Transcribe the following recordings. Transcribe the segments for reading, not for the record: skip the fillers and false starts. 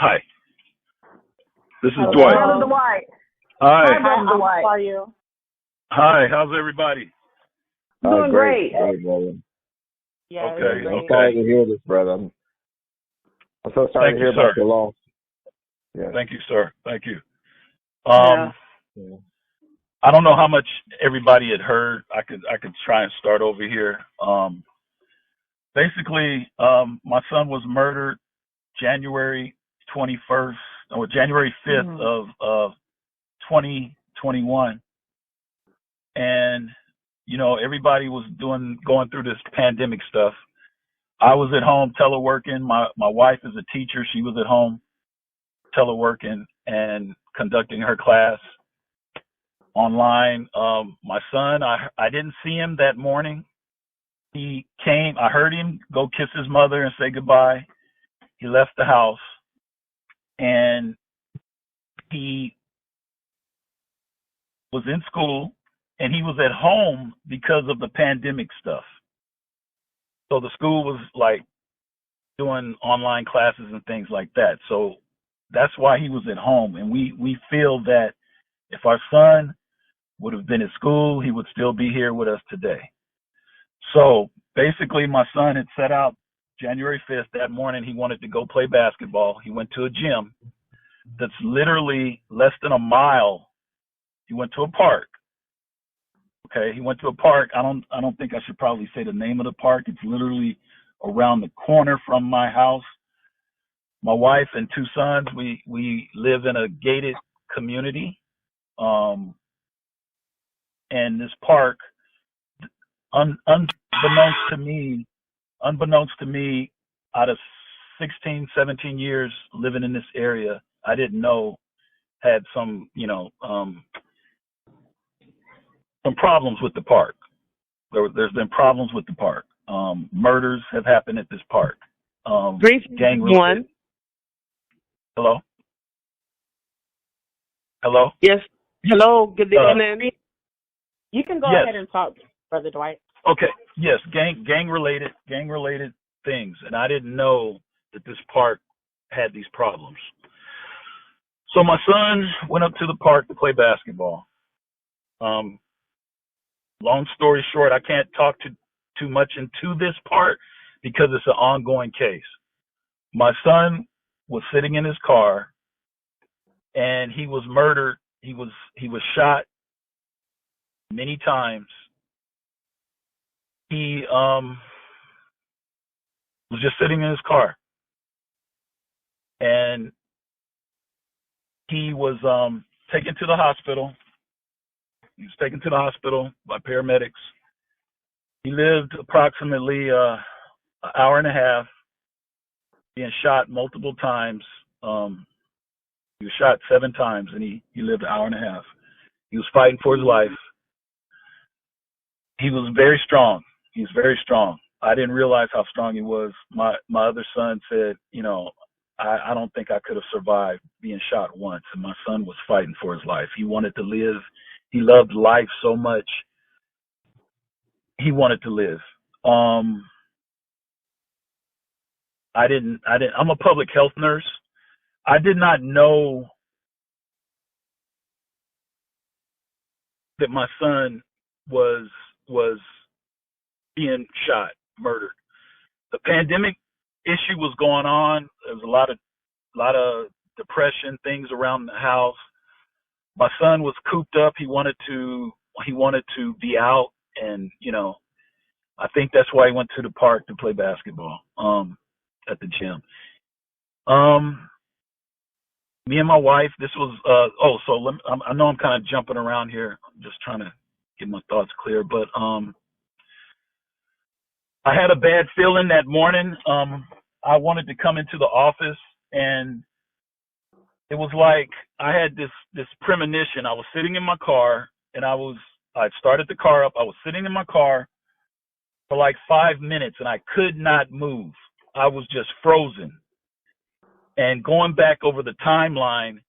Hi, this is Hello. Dwight. Brother Dwight. Hi. Hi, Brother Dwight. How are you? Hi, how's everybody? Doing great. Great, brother. Yeah. Okay, I'm sorry to hear this, brother. I'm so sorry to hear about your loss. Yeah. Thank you, sir. Thank you. Yeah. I don't know how much everybody had heard. I could try and start over here. Basically, my son was murdered January 21st or January 5th of 2021. And, you know, everybody was going through this pandemic stuff. I was at home teleworking. My wife is a teacher. She was at home teleworking and conducting her class online. My son, I didn't see him that morning. He came, I heard him go kiss his mother and say goodbye. He left the house and he was in school and he was at home because of the pandemic stuff. So the school was like doing online classes and things like that. So that's why he was at home. And we feel that if our son would have been at school, he would still be here with us today. So basically my son had set out January 5th. That morning he wanted to go play basketball. He went to a gym that's literally less than a mile. He went to a park. Okay, he went to a park. I don't think I should probably say the name of the park. It's literally around the corner from my house. My wife and two sons, we live in a gated community. And this park, unbeknownst to me, out of 16, 17 years living in this area, I didn't know had some problems with the park. There's been problems with the park. Murders have happened at this park. Gang one. Hello? Hello? Yes. Hello. Good evening. You can go ahead and talk, Brother Dwight. Okay. Yes. Gang related things, and I didn't know that this park had these problems. So my son went up to the park to play basketball. Long story short, I can't talk too much into this part because it's an ongoing case. My son was sitting in his car and he was murdered. He was shot many times. He was just sitting in his car and he was taken to the hospital. He was taken to the hospital by paramedics. He lived approximately an hour and a half, being shot multiple times. He was shot 7 times, and he lived an hour and a half. He was fighting for his life. He was very strong. He was very strong. I didn't realize how strong he was. My other son said, I don't think I could have survived being shot once. And my son was fighting for his life. He wanted to live. He loved life so much. He wanted to live. I'm a public health nurse. I did not know that my son was being shot, murdered. The pandemic issue was going on. There was a lot of depression, things around the house. My son was cooped up. He wanted to be out, and I think that's why he went to the park to play basketball at the gym. Me and my wife, this was I know I'm kind of jumping around here. I'm just trying to get my thoughts clear, but I had a bad feeling that morning. I wanted to come into the office, and it was like I had this premonition. I was sitting in my car, and I started the car up. I was sitting in my car for like 5 minutes, and I could not move. I was just frozen. And going back over the timeline,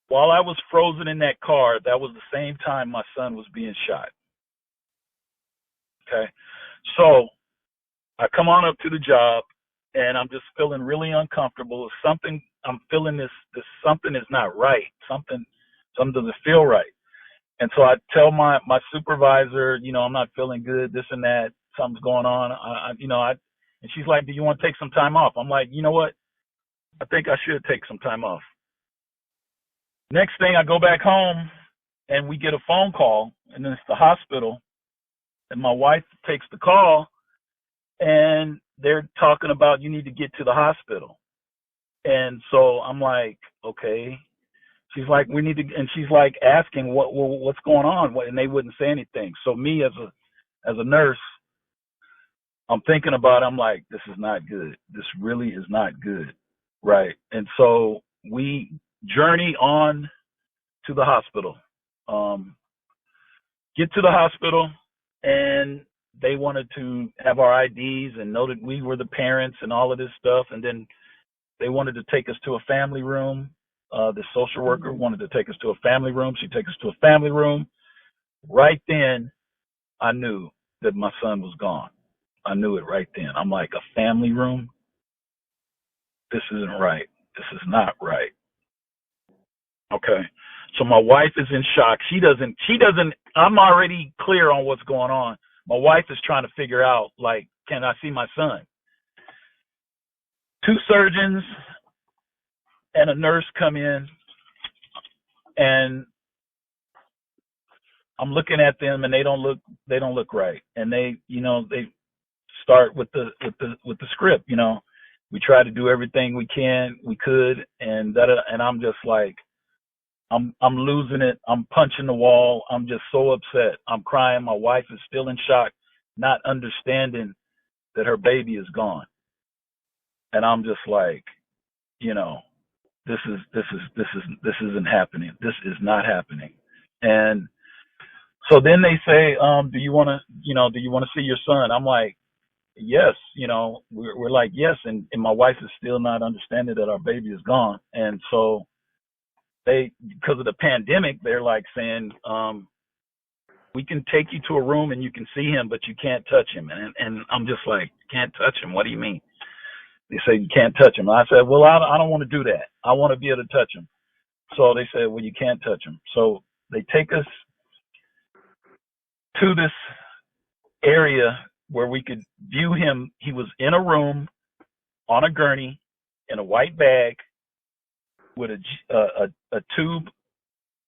while I was frozen in that car, that was the same time my son was being shot. Okay. So I come on up to the job. and I'm just feeling really uncomfortable. Something I'm feeling this something is not right. Something doesn't feel right. And so I tell my supervisor, I'm not feeling good, this and that, something's going on. And she's like, do you want to take some time off? I'm like, you know what? I think I should take some time off. Next thing, I go back home and we get a phone call, and then it's the hospital, and my wife takes the call, and they're talking about you need to get to the hospital. And so I'm like, okay. She's like, we need to, and she's like asking what's going on, and they wouldn't say anything. So me as a nurse, I'm thinking about it, I'm like, this is not good. This really is not good, right? And so we journey on to the hospital. Get to the hospital, and they wanted to have our IDs and know that we were the parents and all of this stuff. And then they wanted to take us to a family room. The social worker wanted to take us to a family room. She took us to a family room. Right then, I knew that my son was gone. I knew it right then. I'm like, a family room? This isn't right. This is not right. Okay. So my wife is in shock. She doesn't, I'm already clear on what's going on. My wife is trying to figure out, like, can I see my son? 2 surgeons and a nurse come in, and I'm looking at them, and they don't look right. And they start with the script, We try to do everything we could, and I'm just like, I'm losing it. I'm punching the wall. I'm just so upset. I'm crying. My wife is still in shock, not understanding that her baby is gone. And I'm just like, this isn't happening. This is not happening. And so then they say, do you want to see your son? I'm like, yes, we're like, yes. And my wife is still not understanding that our baby is gone. And so because of the pandemic, they're like saying, we can take you to a room and you can see him, but you can't touch him. And I'm just like, can't touch him? What do you mean? They say you can't touch him. I said, well, I don't want to do that. I want to be able to touch him. So they said, well, you can't touch him. So they take us to this area where we could view him. He was in a room on a gurney in a white bag with a tube,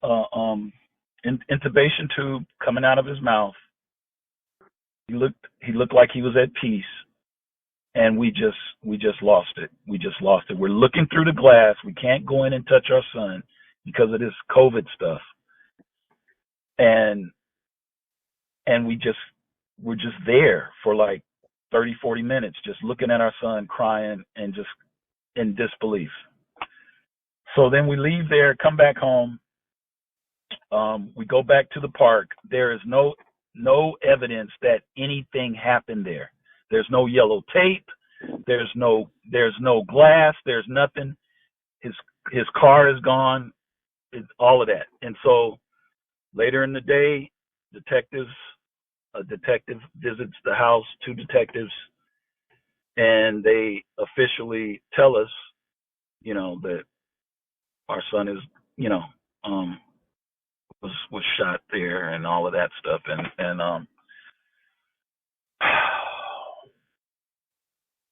intubation tube coming out of his mouth. He looked like he was at peace, and we just lost it. We just lost it. We're looking through the glass. We can't go in and touch our son because of this COVID stuff, and we're just there for like 30, 40 minutes, just looking at our son crying and just in disbelief. So then we leave there, come back home. We go back to the park. There is no evidence that anything happened there. There's no yellow tape. There's no glass. There's nothing. His car is gone. All of that. And so later in the day, a detective visits the house, 2 detectives, and they officially tell us, that our son is, was shot there and all of that stuff. And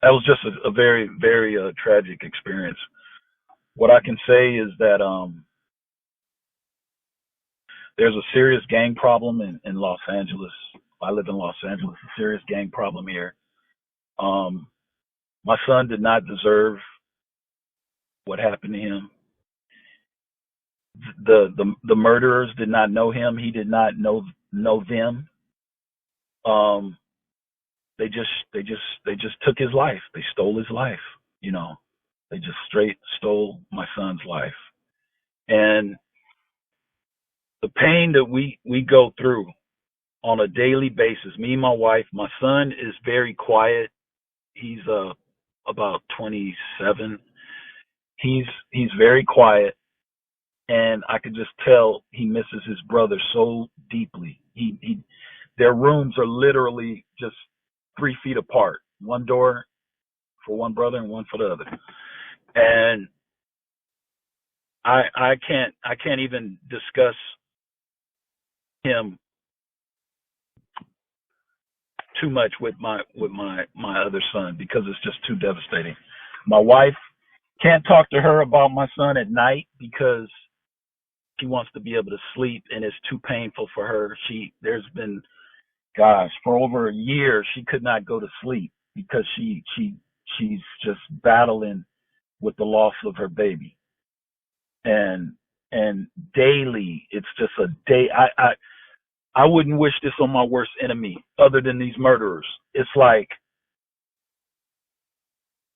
that was just a very, very tragic experience. What I can say is that there's a serious gang problem in Los Angeles. I live in Los Angeles, a serious gang problem here. My son did not deserve what happened to him. The murderers did not know him. He did not know them. They just took his life. They stole his life. They just straight stole my son's life. And the pain that we go through on a daily basis, me and my wife, my son is very quiet. He's about 27. He's very quiet, and I could just tell he misses his brother so deeply. Their rooms are literally just 3 feet apart. One door for one brother and one for the other. And I can't even discuss him too much with my other son because it's just too devastating. My wife can't talk to her about my son at night because she wants to be able to sleep, and it's too painful for her. There's been, gosh, for over a year she could not go to sleep because she's just battling with the loss of her baby. And daily, it's just a day. I wouldn't wish this on my worst enemy other than these murderers. It's like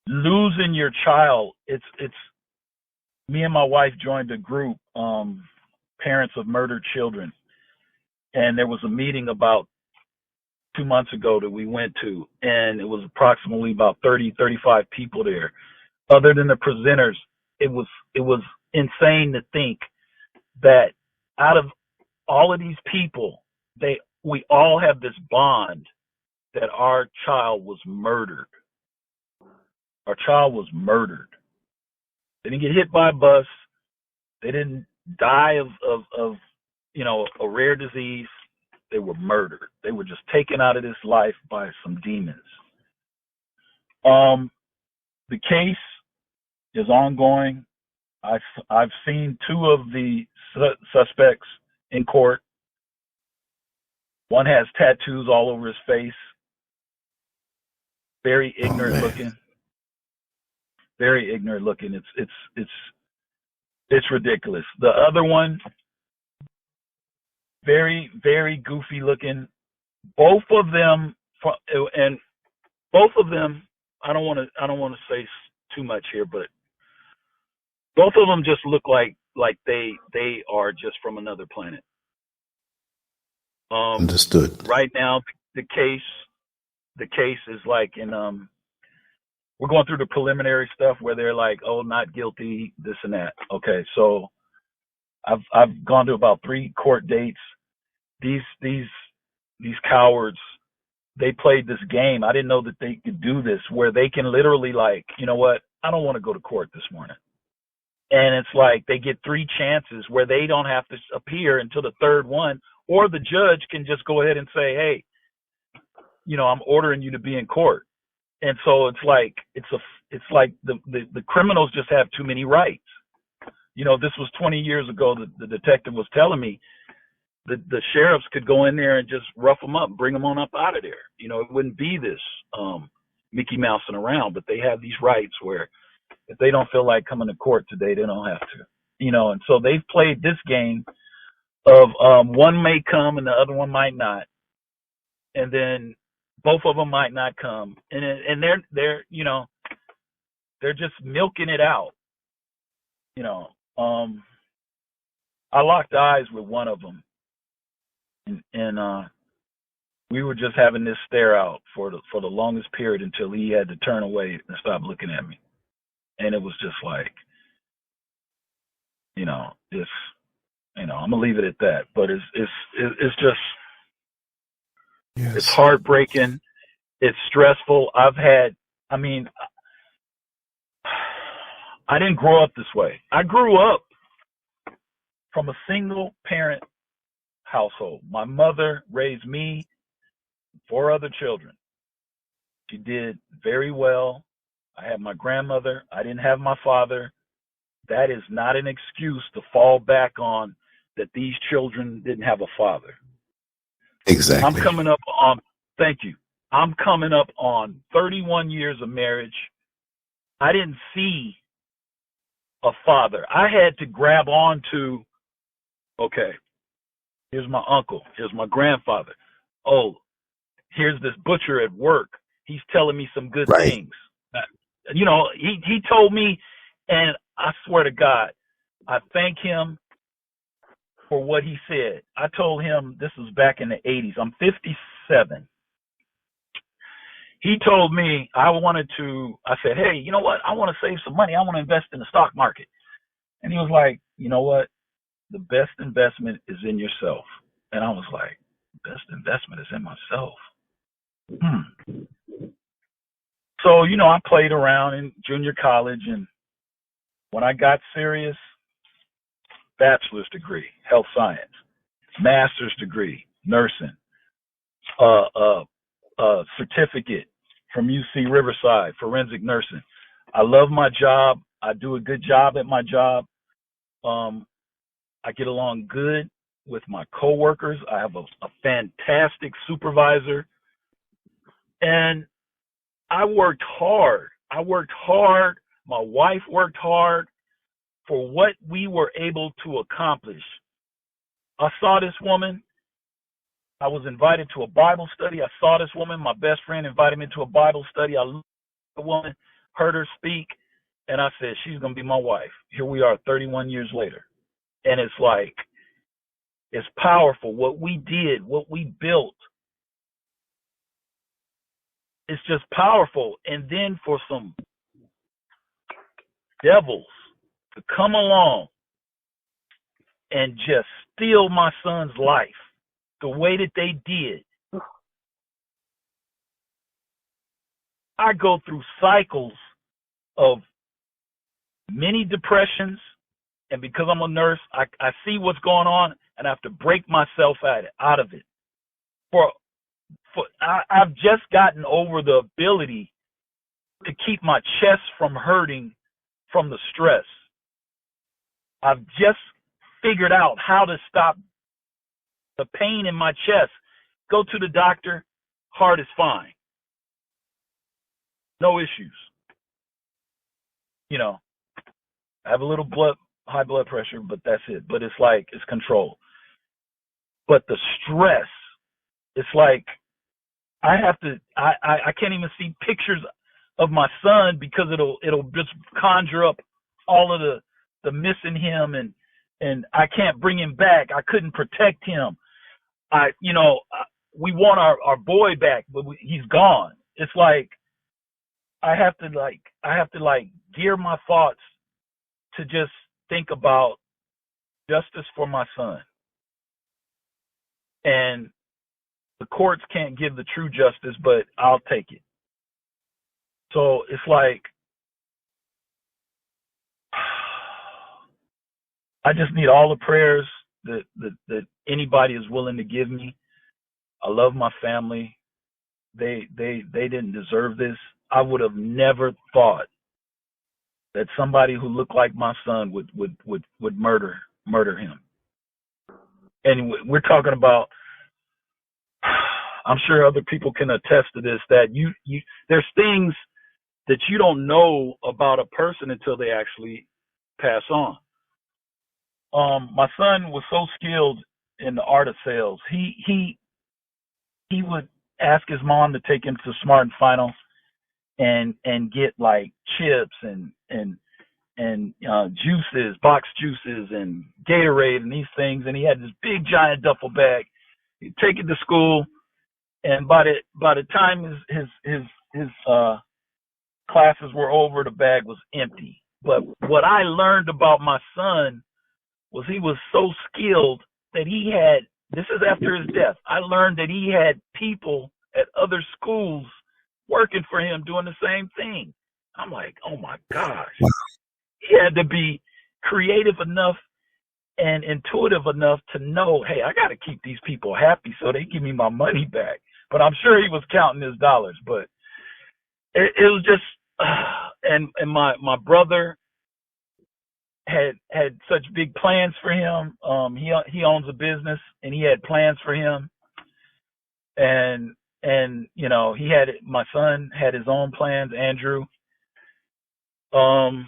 losing your child. It's me and my wife joined a group, parents of murdered children. And there was a meeting about 2 months ago that we went to, and it was approximately about 30, 35 people there. Other than the presenters, it was insane to think that out of all of these people, we all have this bond that our child was murdered. Our child was murdered. They didn't get hit by a bus. They didn't die of a rare disease. They were murdered. They were just taken out of this life by some demons. The case is ongoing. I've seen two of the suspects in court. One has tattoos all over his face. Very ignorant looking. Very ignorant looking. It's ridiculous. The other one, very, very goofy looking. Both of them, I don't want to say too much here, but both of them just look like they are just from another planet. Understood. Right now, the case is like we're going through the preliminary stuff where they're like, oh, not guilty, this and that. Okay, so I've gone to about 3 court dates. These cowards, they played this game. I didn't know that they could do this, where they can literally like, you know what, I don't want to go to court this morning. And it's like they get 3 chances where they don't have to appear until the 3rd one, or the judge can just go ahead and say, hey, I'm ordering you to be in court. And so it's like the criminals just have too many rights. This was 20 years ago. The detective was telling me the sheriffs could go in there and just rough them up, bring them on up out of there. It wouldn't be this Mickey Mousing around, but they have these rights where if they don't feel like coming to court today, they don't have to. And so they've played this game of one may come and the other one might not, and then both of them might not come, and they're just milking it out. I locked eyes with one of them, and we were just having this stare out for the longest period until he had to turn away and stop looking at me, and it was just like, I'm gonna leave it at that. But it's just, yes. It's heartbreaking. It's stressful. I didn't grow up this way. I grew up from a single parent household. My mother raised me, 4 other children. She did very well. I had my grandmother. I didn't have my father. That is not an excuse to fall back on that these children didn't have a father. Exactly. I'm coming up on 31 years of marriage. I didn't see a father. I had to grab on to, okay, here's my uncle, here's my grandfather. Oh, here's this butcher at work. He's telling me some good things. He told me, and I swear to God, I thank him for what he said. I told him, this was back in the 80s. I'm 57. He told me I said, hey, you know what? I want to save some money. I want to invest in the stock market. And he was like, you know what? The best investment is in yourself. And I was like, best investment is in myself. So, I played around in junior college, and when I got serious, bachelor's degree, health science, master's degree, nursing, certificate from UC Riverside, forensic nursing. I love my job. I do a good job at my job. I get along good with my coworkers. I have a fantastic supervisor, and I worked hard. My wife worked hard for what we were able to accomplish. I saw this woman. I was invited to a Bible study. I saw this woman. My best friend invited me to a Bible study. I looked at the woman, heard her speak, and I said, she's going to be my wife. Here we are 31 years later. And it's like, it's powerful. What we did, what we built, it's just powerful. And then for some devils to come along and just steal my son's life the way that they did. I go through cycles of many depressions, and because I'm a nurse, I see what's going on, and I have to break myself out of it. I've just gotten over the ability to keep my chest from hurting from the stress. I've just figured out how to stop the pain in my chest. Go to the doctor, heart is fine. No issues. I have a little high blood pressure, but that's it. But it's like, it's controlled. But the stress, it's like, I can't even see pictures of my son because it'll just conjure up all of the missing him, and I can't bring him back. I couldn't protect him. We want our boy back, but he's gone. It's like, I have to gear my thoughts to just think about justice for my son. And the courts can't give the true justice, but I'll take it. So it's like, I just need all the prayers that anybody is willing to give me. I love my family. They didn't deserve this. I would have never thought that somebody who looked like my son would murder him. And we're talking about, I'm sure other people can attest to this, that there's things that you don't know about a person until they actually pass on. My son was so skilled in the art of sales. He would ask his mom to take him to Smart and Final and get like chips and juices, box juices and Gatorade and these things. And he had this big giant duffel bag. He'd take it to school, and by the time his classes were over, the bag was empty. But what I learned about my son was he was so skilled that he had, this is after his death, I learned that he had people at other schools working for him doing the same thing. I'm like, oh my gosh. He had to be creative enough and intuitive enough to know, hey, I got to keep these people happy so they give me my money back. But I'm sure he was counting his dollars. But it was just, and my brother had such big plans for him. He owns a business, and he had plans for him. And my son had his own plans, Andrew. And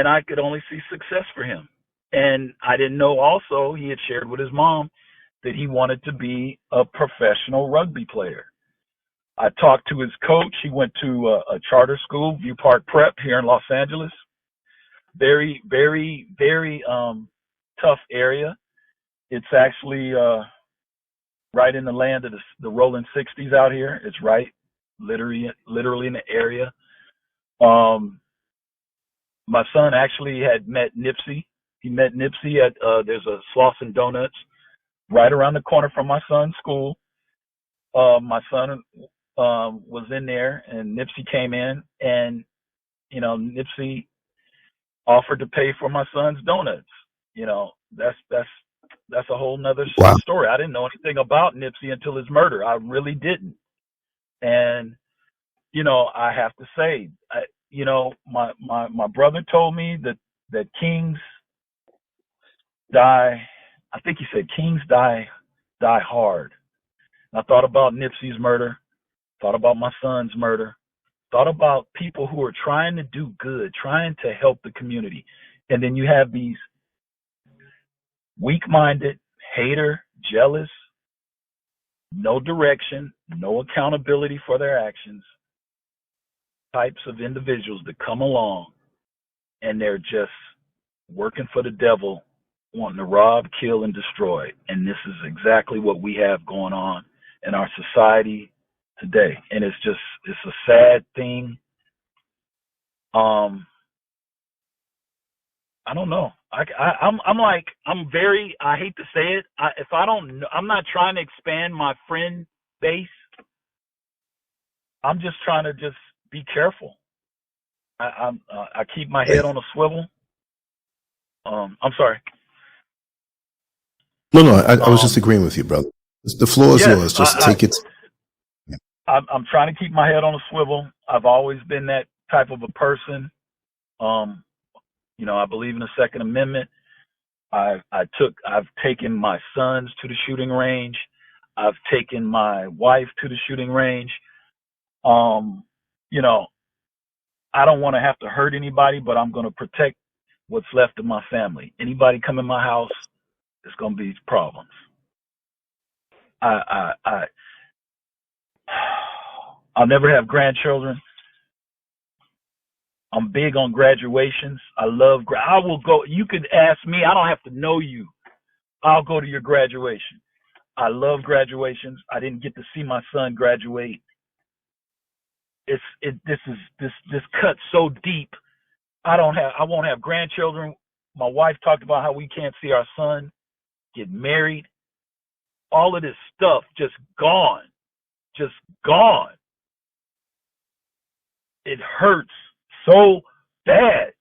I could only see success for him. And I didn't know also he had shared with his mom that he wanted to be a professional rugby player. I talked to his coach. He went to a charter school, View Park Prep, here in Los Angeles. Very, very, very tough area. It's actually right in the land of the rolling 60s out here. It's right, literally in the area. My son actually had met Nipsey. He met Nipsey at there's a Slauson Donuts right around the corner from my son's school. My son was in there, and Nipsey came in, and Nipsey offered to pay for my son's donuts. That's a whole nother story. I didn't know anything about Nipsey until his murder. I really didn't. And I have to say, my brother told me that kings die. I think he said kings die hard. And I thought about Nipsey's murder, thought about my son's murder, thought about people who are trying to do good, trying to help the community. And then you have these weak-minded, hater, jealous, no direction, no accountability for their actions types of individuals that come along, and they're just working for the devil, wanting to rob, kill, and destroy. And this is exactly what we have going on in our society today. And it's a sad thing. I don't know. I hate to say it. I'm not trying to expand my friend base. I'm just trying to be careful. I keep my head on a swivel. I'm sorry. No, I was just agreeing with you, brother. The floor is yours. Just take it. I'm trying to keep my head on a swivel. I've always been that type of a person. I believe in the Second Amendment. I've taken my sons to the shooting range. I've taken my wife to the shooting range. I don't want to have to hurt anybody, but I'm going to protect what's left of my family. Anybody come in my house, there's going to be problems. I'll never have grandchildren. I'm big on graduations. I will go. You could ask me. I don't have to know you. I'll go to your graduation. I love graduations. I didn't get to see my son graduate. This cuts so deep. I won't have grandchildren. My wife talked about how we can't see our son get married. All of this stuff just gone. It hurts so bad.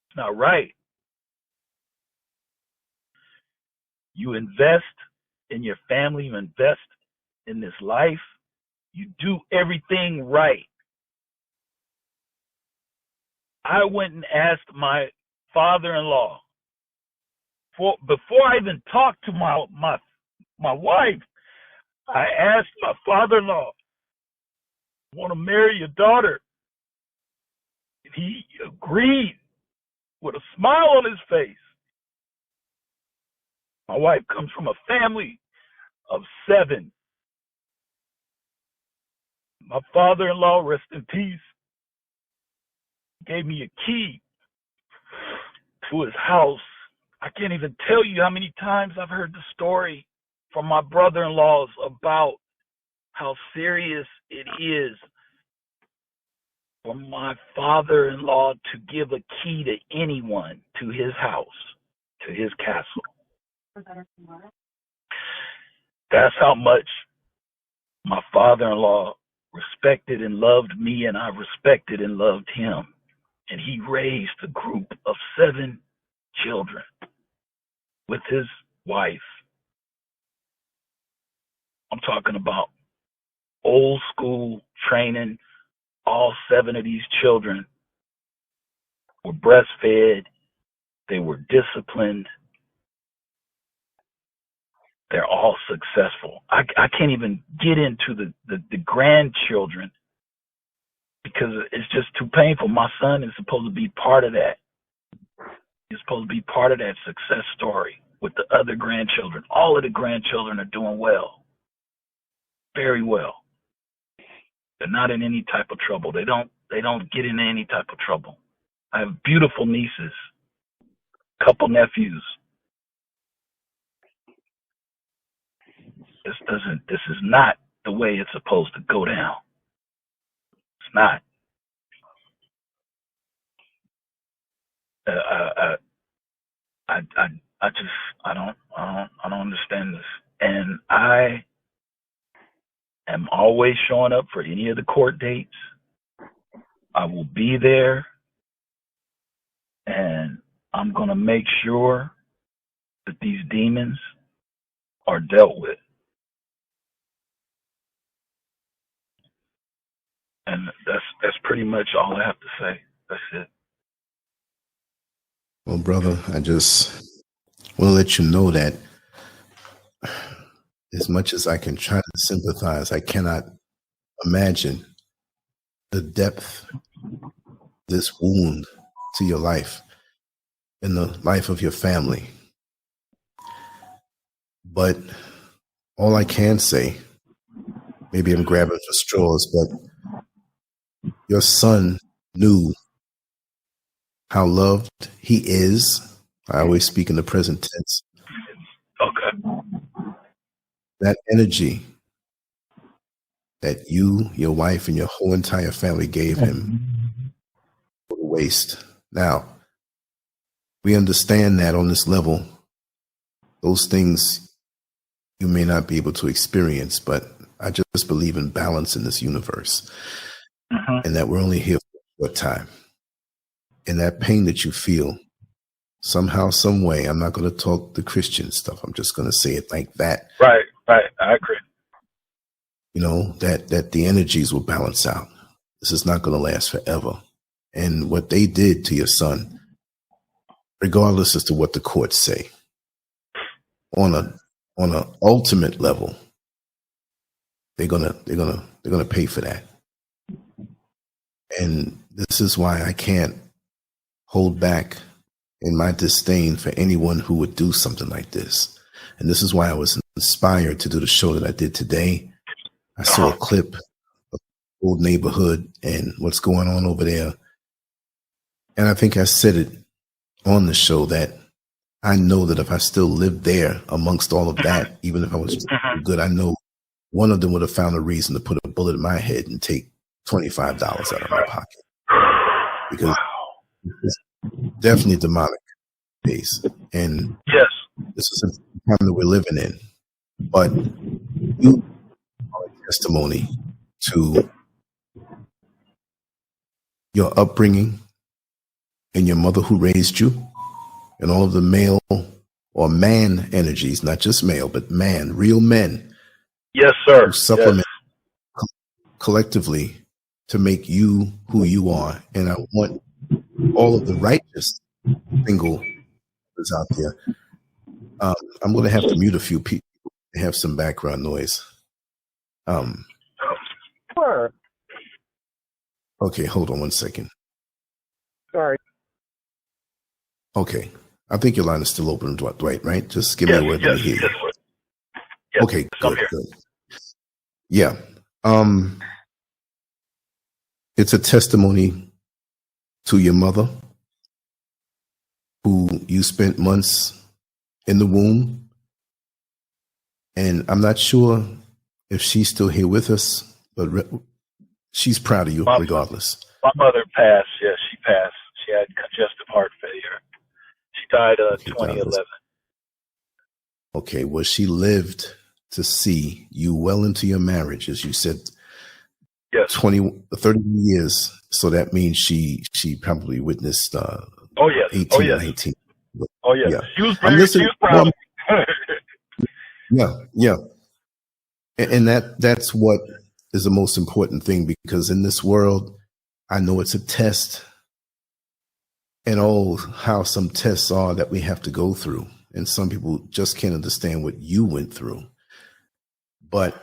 It's not right. You invest in your family, you invest in this life, you do everything right. I went and asked my father-in-law before I even talked to my wife. I asked my father-in-law, I want to marry your daughter. And he agreed with a smile on his face. My wife comes from a family of 7. My father-in-law, rest in peace, gave me a key to his house. I can't even tell you how many times I've heard the story from my brother-in-laws about how serious it is for my father-in-law to give a key to anyone to his house, to his castle. That's how much my father-in-law respected and loved me, and I respected and loved him. And he raised a group of 7 children with his wife. I'm talking about old school training. All 7 of these children were breastfed. They were disciplined. They're all successful. I can't even get into the grandchildren because it's just too painful. My son is supposed to be part of that. He's supposed to be part of that success story with the other grandchildren. All of the grandchildren are doing well. Very well. They're not in any type of trouble. They don't get into any type of trouble. I have beautiful nieces, couple nephews. This is not the way it's supposed to go down. It's not. I don't understand this. And am always showing up for any of the court dates. I will be there, and I'm going to make sure that these demons are dealt with. And that's pretty much all I have to say. That's it. Well, brother, I just want to let you know that as much as I can try to sympathize, I cannot imagine the depth of this wound to your life and the life of your family. But all I can say, maybe I'm grabbing for straws, but your son knew how loved he is. I always speak in the present tense. Okay. That energy that you, your wife, and your whole entire family gave him for waste. Now, we understand that on this level, those things you may not be able to experience, but I just believe in balance in this universe. And that we're only here for a time. And that pain that you feel, somehow, some way, I'm not going to talk the Christian stuff. I'm just going to say it like that. Right. I agree. You know, that the energies will balance out. This is not going to last forever. And what they did to your son, regardless as to what the courts say, on a ultimate level, they're gonna pay for that. And this is why I can't hold back in my disdain for anyone who would do something like this. And this is why I was inspired to do the show that I did today. I saw a clip of the old neighborhood and what's going on over there. And I think I said it on the show that I know that if I still lived there amongst all of that, even if I was good, I know one of them would have found a reason to put a bullet in my head and take $25 out of my pocket. Because it's definitely demonic days. And yes, this is the time that we're living in. But you are a testimony to your upbringing and your mother who raised you and all of the male or man energies, not just male, but man, real men. Yes, sir. Who supplement collectively to make you who you are. And I want all of the righteous single out there. I'm going to have to mute a few people to have some background noise. Sure. Okay, hold on one second. Sorry. Okay, I think your line is still open, Dwight, right? Just give me a word to hear. Yes, okay, good. Yeah. It's a testimony to your mother, who you spent months in the womb. And I'm not sure if she's still here with us, but she's proud of you regardless. My mother passed. Yes, she passed. She had congestive heart failure. She died 2011. Okay, well, she lived to see you well into your marriage, as you said. Yes. 30 years. So that means she probably witnessed 18, 19. Oh, yes. Yeah. She was proud. Yeah. And that's what is the most important thing, because in this world, I know it's a test, and how some tests are that we have to go through. And some people just can't understand what you went through. But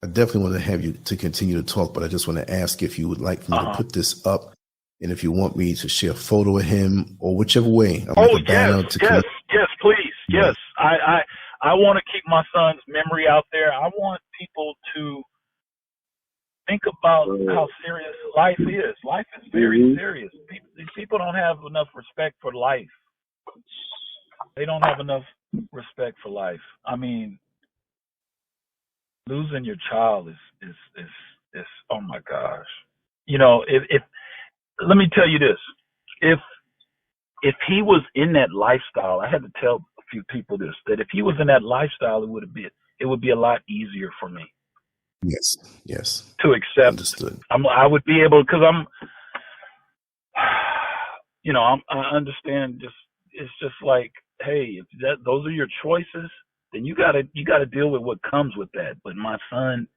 I definitely want to have you to continue to talk, but I just want to ask if you would like me to put this up, and if you want me to share a photo of him, or whichever way. Yes, please. Yes. I want to keep my son's memory out there. I want people to think about how serious life is. Life is very serious. People don't have enough respect for life. They don't have enough respect for life. I mean, losing your child is oh my gosh. You know, if let me tell you this. If he was in that lifestyle, I had to tell a few people this, that if he was in that lifestyle, it would be a lot easier for me. Yes. Yes. to accept. Understood. I would be able, because I understand. It's just like, hey, if those are your choices, then you gotta deal with what comes with that. But my son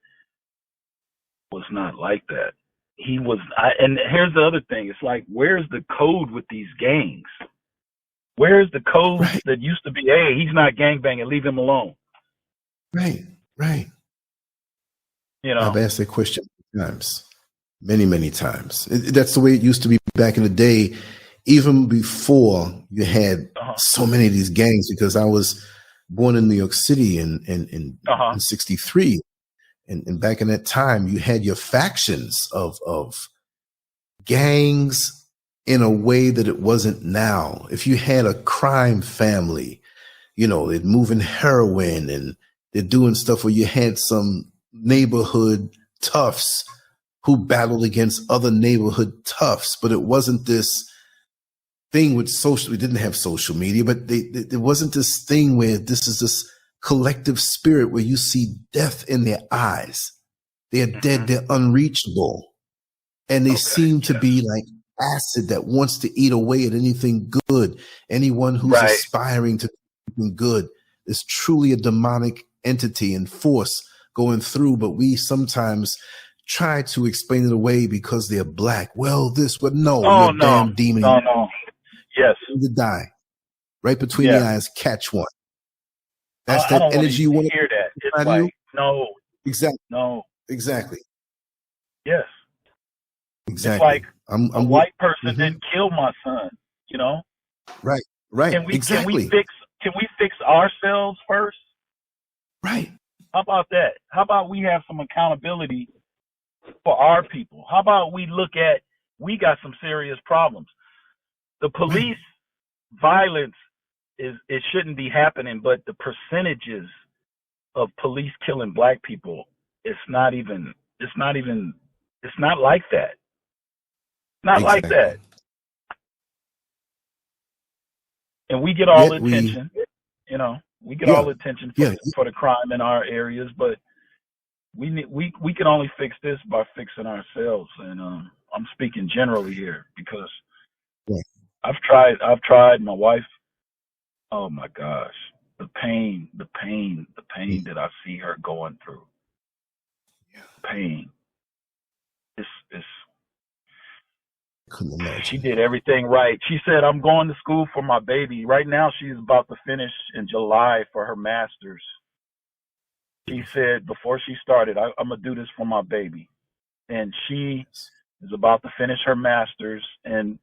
was not like that. He was, and here's the other thing. It's like, where's the code with these gangs? Where's the code that used to be, hey, he's not gangbanging, leave him alone. Right. I've asked that question times, many times. That's the way it used to be back in the day, even before you had so many of these gangs, because I was born in New York City in 63. And back in that time, you had your factions of gangs in a way that it wasn't now. If you had a crime family, they're moving heroin and they're doing stuff where you had some neighborhood toughs who battled against other neighborhood toughs, but it wasn't this thing with we didn't have social media, but there wasn't this thing where this is this collective spirit where you see death in their eyes. They're dead, they're unreachable. And they seem to be like acid that wants to eat away at anything good. Anyone who's aspiring to something good is truly a demonic entity and force going through, but we sometimes try to explain it away because they're black. Well, you're a damn demon. No. Yes. To die. Right between the eyes, catch one. That's that energy you want to hear that. It's like, no. Exactly. No. Exactly. Yes. Exactly. It's like a white person didn't kill my son, Right. Can we fix ourselves first? Right. How about that? How about we have some accountability for our people? How about we we got some serious problems. The police violence it shouldn't be happening, but the percentages of police killing black people, it's not like that. Not like that. And we get all the attention, we get all the attention for the crime in our areas, but we can only fix this by fixing ourselves. And I'm speaking generally here because I've tried. My wife. Oh my gosh, the pain that I see her going through. Pain. It's. Couldn't imagine. She did everything right. She said, I'm going to school for my baby. Right now, she's about to finish in July for her master's. She said before she started, I'm going to do this for my baby. And she is about to finish her master's and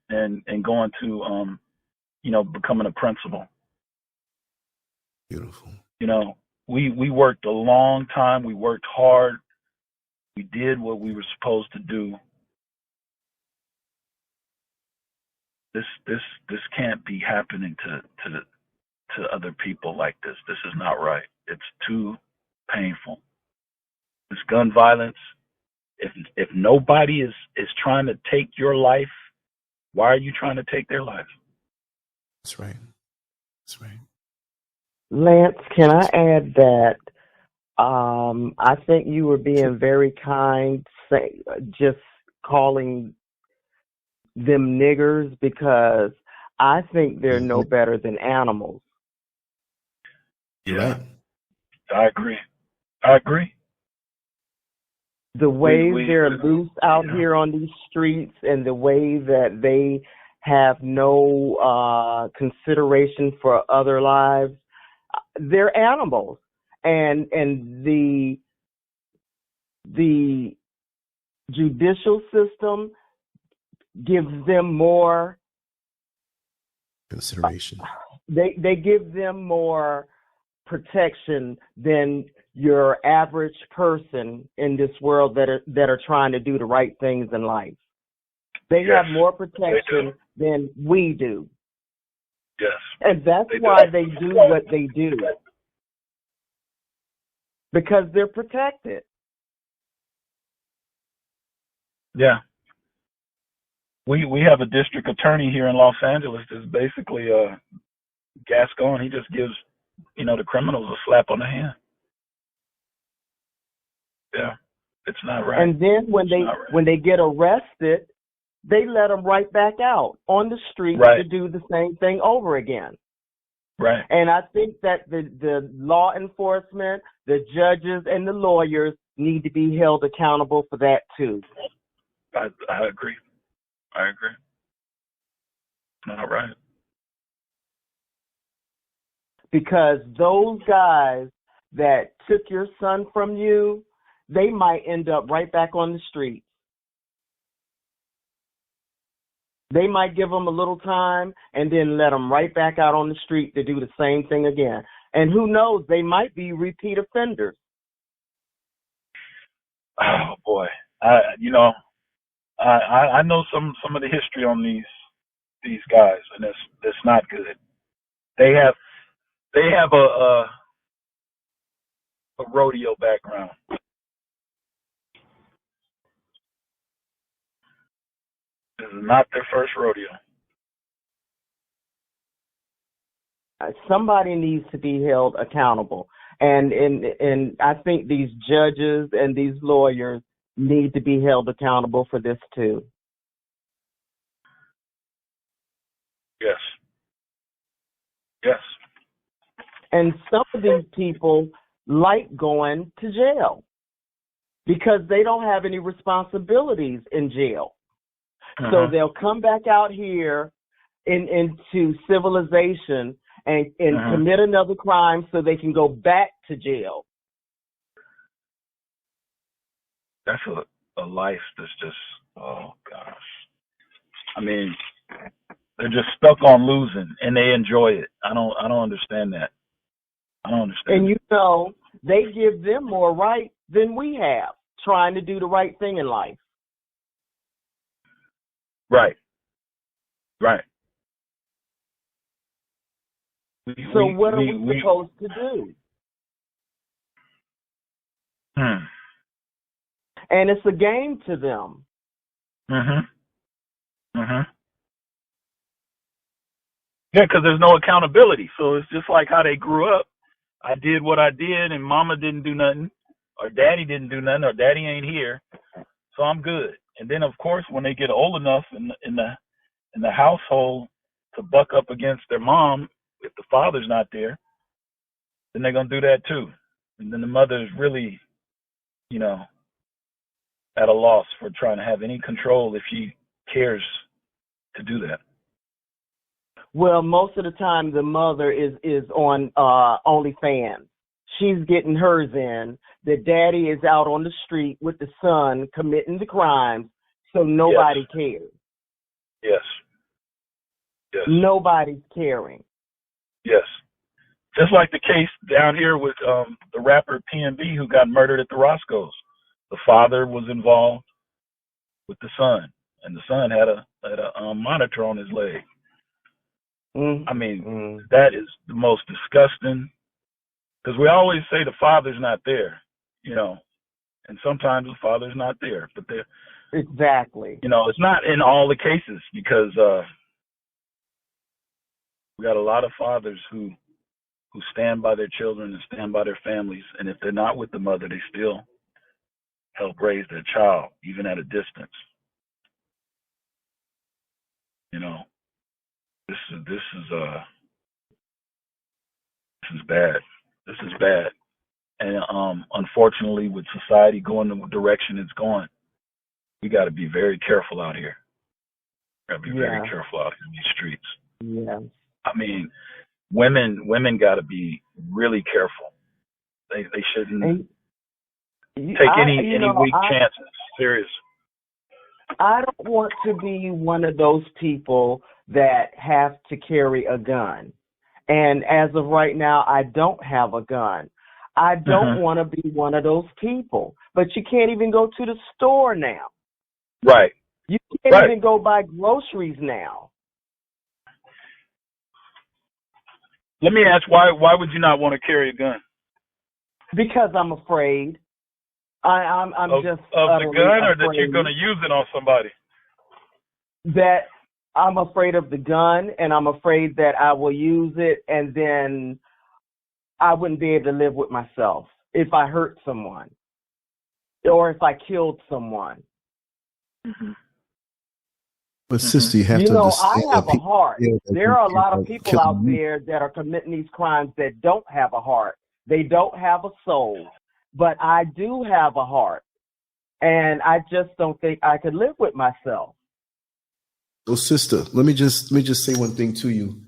going to, becoming a principal. Beautiful. We worked a long time. We worked hard. We did what we were supposed to do. This can't be happening to other people like this. This is not right. It's too painful. This gun violence. If nobody is trying to take your life, why are you trying to take their life? That's right. Lance, can I add that I think you were being very kind, just calling them niggers, because I think they're no better than animals. Yeah, I agree. The way they're loose out here on these streets, and the way that they have no consideration for other lives, they're animals. And the judicial system gives them more consideration. They give them more protection than your average person in this world that are trying to do the right things in life. They have more protection than we do. Yes. And that's why they do what they do. Because they're protected. Yeah. We have a district attorney here in Los Angeles that's basically Gascon. He just gives, the criminals a slap on the hand. Yeah. It's not right. And then when they get arrested, they let them right back out on the street to do the same thing over again. Right. And I think that the law enforcement, the judges, and the lawyers need to be held accountable for that too. I agree. I agree. Not right. Because those guys that took your son from you, they might end up right back on the street. They might give them a little time and then let them right back out on the street to do the same thing again. And who knows, they might be repeat offenders. Oh boy, I know some of the history on these guys, and it's not good. They have a rodeo background. This is not their first rodeo. Somebody needs to be held accountable. And I think these judges and these lawyers need to be held accountable for this too. Yes. Yes. And some of these people like going to jail because they don't have any responsibilities in jail. So they'll come back out here into civilization and commit another crime so they can go back to jail. That's a life that's just, oh gosh. I mean, they're just stuck on losing and they enjoy it. I don't understand that. I don't understand. And you know, they give them more right than we have trying to do the right thing in life. Right. Right. So what are we supposed to do? And it's a game to them. Yeah, because there's no accountability. So it's just like how they grew up. I did what I did, and mama didn't do nothing, or daddy didn't do nothing, or daddy ain't here, so I'm good. And then, of course, when they get old enough in the household to buck up against their mom, if the father's not there, then they're gonna do that too. And then the mother is really, at a loss for trying to have any control if she cares to do that. Well, most of the time the mother is on OnlyFans. She's getting hers in. The daddy is out on the street with the son committing the crimes, so nobody cares. Yes. Yes. Nobody's caring. Yes. Just like the case down here with the rapper PNB who got murdered at the Roscoe's. The father was involved with the son, and the son had a monitor on his leg. I mean, that is the most disgusting, because we always say the father's not there, and sometimes the father's not there, but they're exactly. It's not in all the cases, because we got a lot of fathers who stand by their children and stand by their families, and if they're not with the mother, they still help raise their child, even at a distance. This is bad. This is bad. And unfortunately, with society going the direction it's going, we got to be very careful out here. Got to be very careful out in these streets. Yeah. I mean, women got to be really careful. They shouldn't take any weak chances. Serious. I don't want to be one of those people that have to carry a gun. And as of right now, I don't have a gun. I don't want to be one of those people. But you can't even go to the store now. Right. You can't even go buy groceries now. Let me ask, why would you not want to carry a gun? Because I'm afraid. I'm just of the gun, or that you're going to use it on somebody? That I'm afraid of the gun, and I'm afraid that I will use it, and then I wouldn't be able to live with myself if I hurt someone. or if I killed someone. Mm-hmm. But sister, you have You to know, understand I have a heart. There are a lot of people killing out there that are committing these crimes that don't have a heart. They don't have a soul. But I do have a heart. And I just don't think I could live with myself. So, sister, let me just say one thing to you.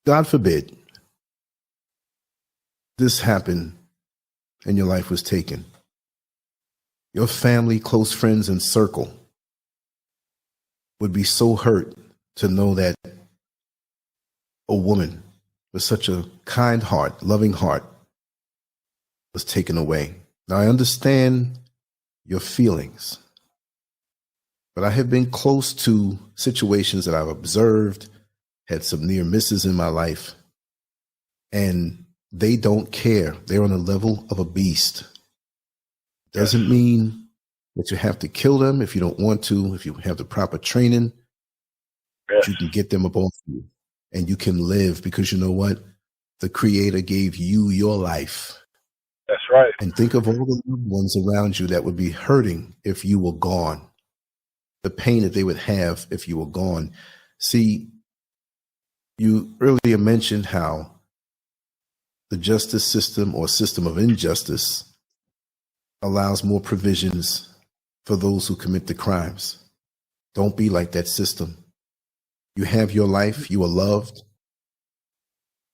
God forbid this happened and your life was taken. Your family, close friends, and circle would be so hurt to know that a woman with such a kind heart, loving heart, was taken away. Now, I understand your feelings, but I have been close to situations that I've observed, had some near misses in my life, and they don't care. They're on the level of a beast. Doesn't mean that you have to kill them if you don't want to. If you have the proper training, you can get them above you and you can live, because you know what? The Creator gave you your life. That's right. And think of all the loved ones around you that would be hurting if you were gone. The pain that they would have if you were gone. See, you earlier mentioned how the justice system or system of injustice allows more provisions for those who commit the crimes. Don't be like that system. You have your life. You are loved.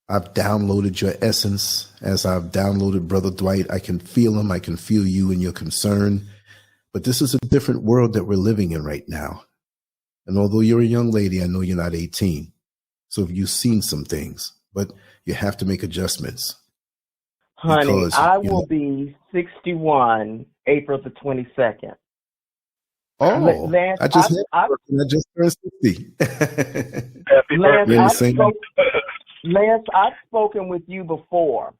I've downloaded your essence as I've downloaded Brother Dwight. I can feel him. I can feel you and your concern. But this is a different world that we're living in right now. And although you're a young lady, I know you're not 18. So you've seen some things, but you have to make adjustmants. Honey, I will be 61 April the 22nd. Oh, Lance, I just turned 60. Happy birthday. Lance, I've spoken with you before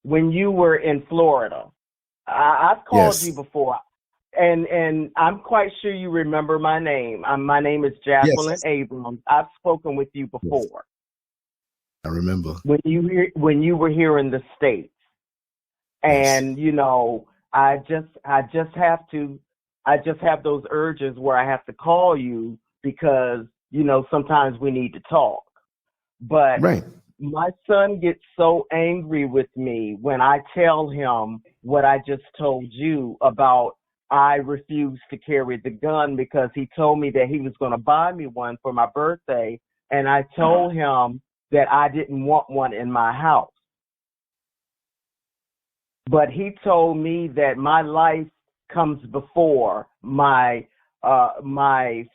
when you were in Florida. I've called you before, and I'm quite sure you remember my name. My name is Jacqueline Abrams. I've spoken with you before. Yes. I remember when you were here in the States, and you know, I just have those urges where I have to call you because, you know, sometimes we need to talk. But my son gets so angry with me when I tell him what I just told you about I refuse to carry the gun, because he told me that he was going to buy me one for my birthday, and I told him that I didn't want one in my house. But he told me that my life comes before my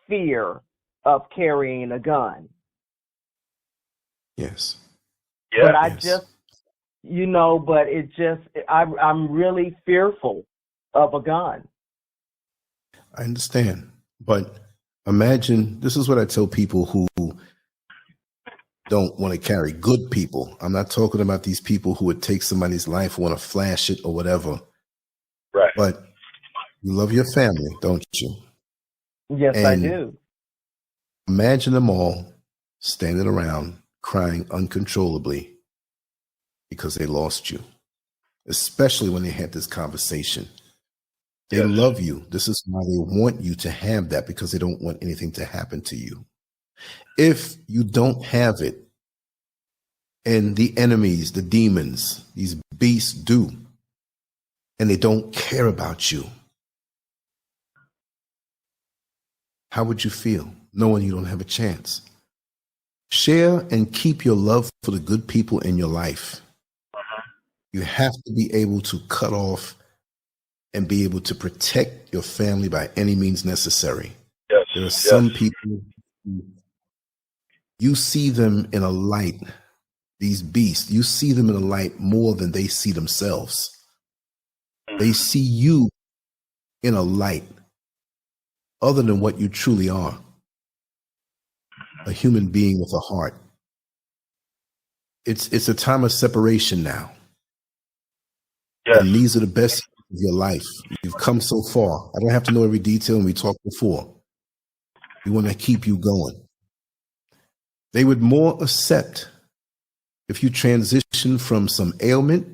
fear of carrying a gun. Yes. Yeah. But I just, you know, but it just, I'm really fearful of a gun. I understand. But imagine, this is what I tell people who don't want to carry, good people. I'm not talking about these people who would take somebody's life, want to flash it or whatever. Right. But you love your family, don't you? Yes, and I do. Imagine them all standing around crying uncontrollably because they lost you, especially when they had this conversation. They love you. This is why they want you to have that, because they don't want anything to happen to you. If you don't have it, and the enemies, the demons, these beasts do, and they don't care about you, how would you feel knowing you don't have a chance? Share and keep your love for the good people in your life. You have to be able to cut off and be able to protect your family by any means necessary. Yes. There are some people who, you see them in a light, these beasts, you see them in a light more than they see themselves. They see you in a light other than what you truly are. A human being with a heart. It's a time of separation now. Yes. And these are the best of your life. You've come so far. I don't have to know every detail, and we talked before. We want to keep you going. They would more accept if you transition from some ailment